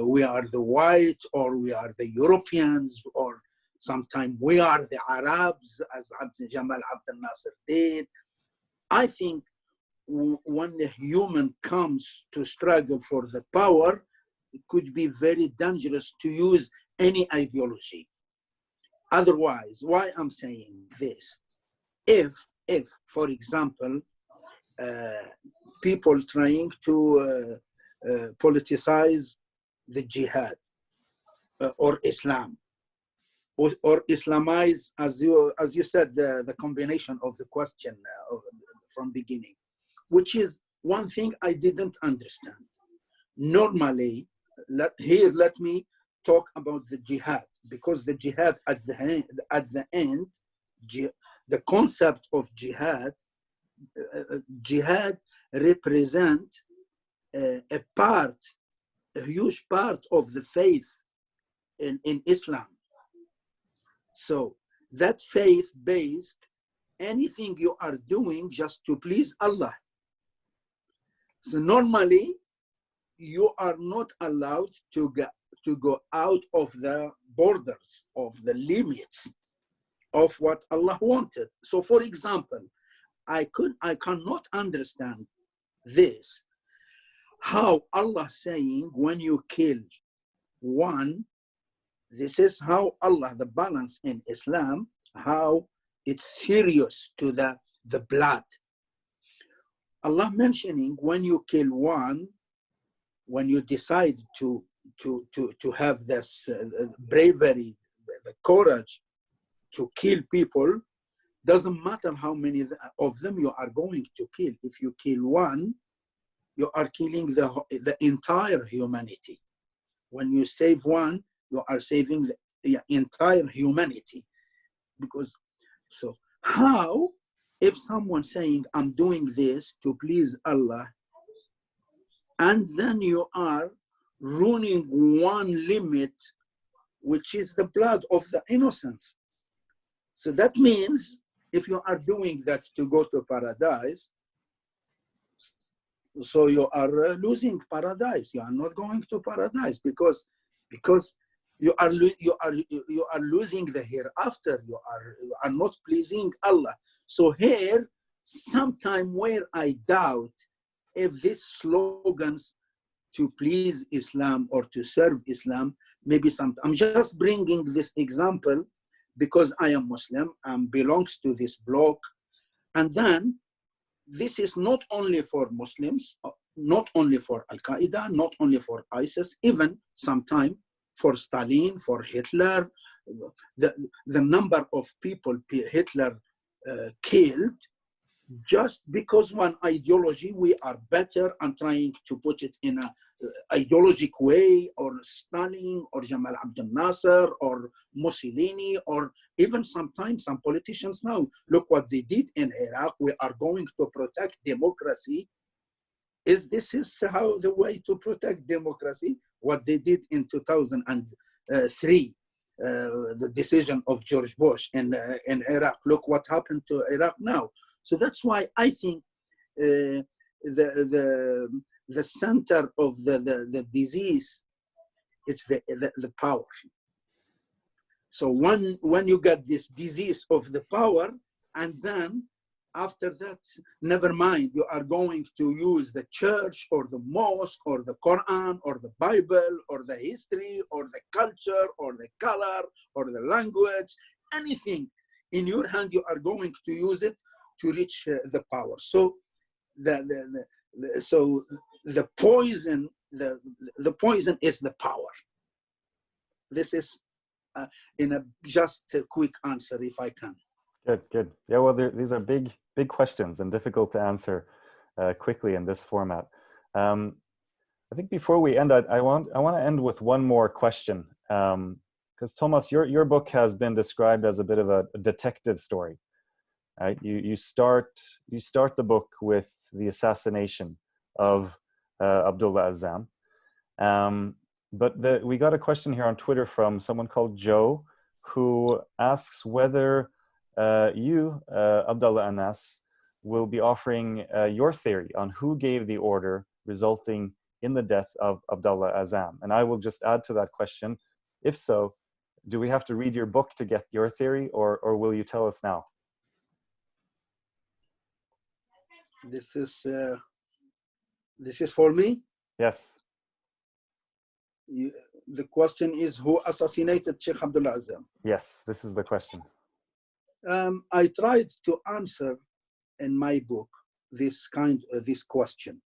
We are the white, or we are the Europeans, or sometimes we are the Arabs, as Jamal Abdel Nasser did. I think when the human comes to struggle for the power, it could be very dangerous to use any ideology. Otherwise, why I'm saying this? If for example, people trying to politicize the jihad or Islam, or Islamize, as you said, the combination of the question from beginning, which is one thing I didn't understand. Normally, let me talk about the jihad, because the jihad at the end, the concept of jihad, jihad represent a huge part of the faith in Islam. So that faith-based, anything you are doing just to please Allah. So normally, you are not allowed to go out of the borders, of the limits of what Allah wanted. So for example, I cannot understand this, how Allah saying when you kill one, this is how Allah, the balance in Islam, how it's serious to the blood. Allah mentioning when you kill one, when you decide to have this bravery, the courage to kill people, doesn't matter how many of them you are going to kill. If you kill one, you are killing the entire humanity. When you save one, you are saving the entire humanity. Because, so how, if someone saying, I'm doing this to please Allah, and then you are ruining one limit, which is the blood of the innocents. So that means if you are doing that to go to paradise, so you are losing paradise. You are not going to paradise because you are losing the hereafter. You are not pleasing Allah. So here, sometime where I doubt if these slogans to please Islam or to serve Islam, maybe I'm just bringing this example because I am Muslim and belongs to this bloc. And then this is not only for Muslims, not only for Al-Qaeda, not only for ISIS, even sometime for Stalin, for Hitler, the number of people Hitler killed, just because one ideology, we are better and trying to put it in a ideologic way, or Stalin, or Jamal Abdel Nasser, or Mussolini, or even sometimes some politicians now, look what they did in Iraq, we are going to protect democracy. This is how the way to protect democracy? What they did in 2003, the decision of George Bush in Iraq. Look what happened to Iraq now. So that's why I think the center of the disease, it's the power. So when you get this disease of the power, and then after that, never mind, you are going to use the church or the mosque or the Quran or the Bible or the history or the culture or the color or the language, anything in your hand, you are going to use it to reach the power. So the poison is the power. This is in a just a quick answer, if I can. Good. Yeah, well, these are big questions and difficult to answer quickly in this format. I think before we end, I want to end with one more question, because Thomas, your book has been described as a bit of a detective story. Right? You start the book with the assassination of Abdullah Azzam, but we got a question here on Twitter from someone called Joe, who asks whether you, Abdullah Anas, will be offering your theory on who gave the order resulting in the death of Abdallah Azzam. And I will just add to that question, if so, do we have to read your book to get your theory, or will you tell us now? This is for me? Yes. The question is, who assassinated Sheikh Abdullah Azzam? Yes, this is the question. I tried to answer in my book this question,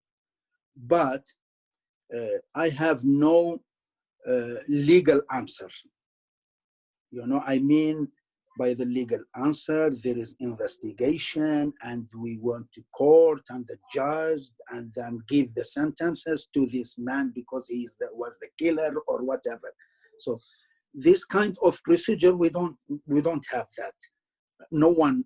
but I have no legal answer. You know, I mean, by the legal answer, there is investigation, and we went to court and the judge, and then give the sentences to this man because he was the killer or whatever. So this kind of procedure, we don't have that. No one,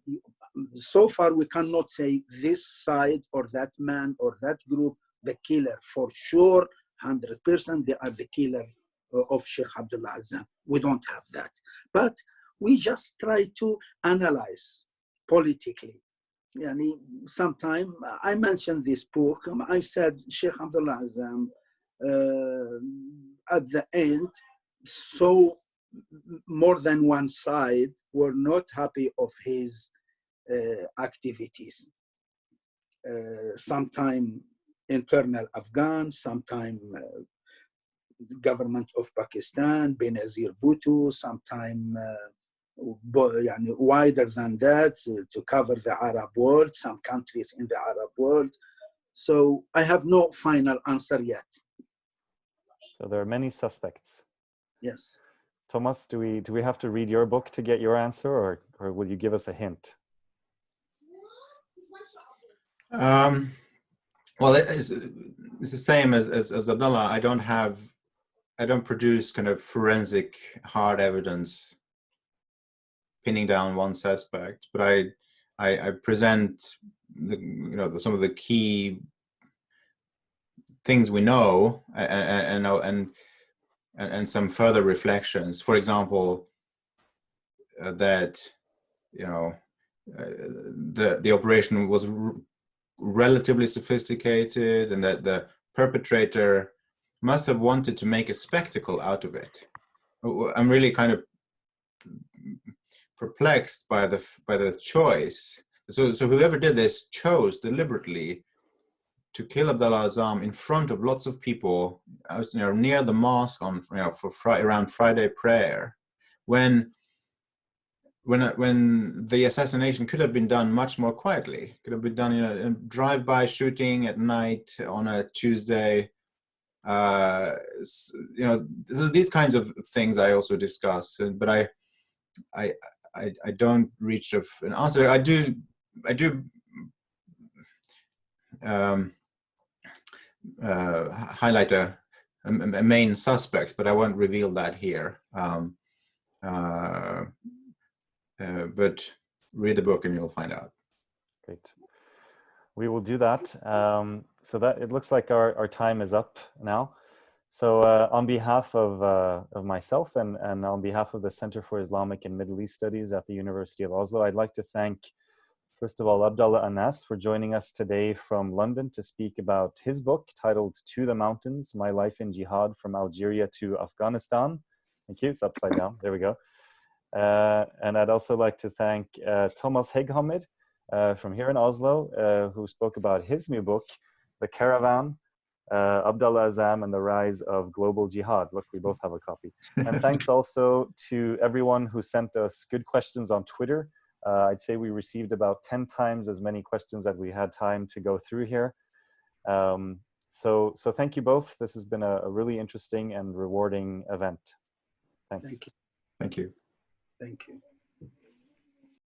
so far we cannot say this side or that man or that group, the killer for sure, 100%, they are the killer of Sheikh Abdullah Azzam. We don't have that. But we just try to analyze politically. Yani, sometime I mentioned this book, I said Sheikh Abdullah Azzam at the end, so more than one side were not happy of his activities. Sometime internal Afghan, sometime government of Pakistan, Benazir Bhutto, sometime wider than that to cover the Arab world, some countries in the Arab world. So I have no final answer yet. So there are many suspects. Yes. Thomas, do we have to read your book to get your answer, or will you give us a hint? Well, it's the same as Abdullah. I don't produce kind of forensic hard evidence pinning down one suspect, but I present some of the key things we know and some further reflections. For example, that the operation was relatively sophisticated, and that the perpetrator must have wanted to make a spectacle out of it. I'm really kind of perplexed by the choice. So whoever did this chose deliberately to kill Abdallah Azzam in front of lots of people. I was near the mosque on around Friday prayer, when the assassination could have been done much more quietly. Could have been done in a drive-by shooting at night on a Tuesday. These kinds of things I also discuss, but I don't reach an answer. I do highlight a main suspect, but I won't reveal that here. But read the book and you'll find out. Great. We will do that. So that it looks like our time is up now. So on behalf of myself and on behalf of the Center for Islamic and Middle East Studies at the University of Oslo, I'd like to thank, first of all, Abdullah Anas for joining us today from London to speak about his book titled To the Mountains, My Life in Jihad from Algeria to Afghanistan. Thank you. It's upside down. There we go. And I'd also like to thank Thomas Hegghammer from here in Oslo, who spoke about his new book, The Caravan, Abdallah Azzam and the Rise of Global Jihad. Look, we both have a copy. And thanks also to everyone who sent us good questions on Twitter. I'd say we received about 10 times as many questions as we had time to go through here. So thank you both. This has been a really interesting and rewarding event. Thanks. Thank you. Thank you. Thank you.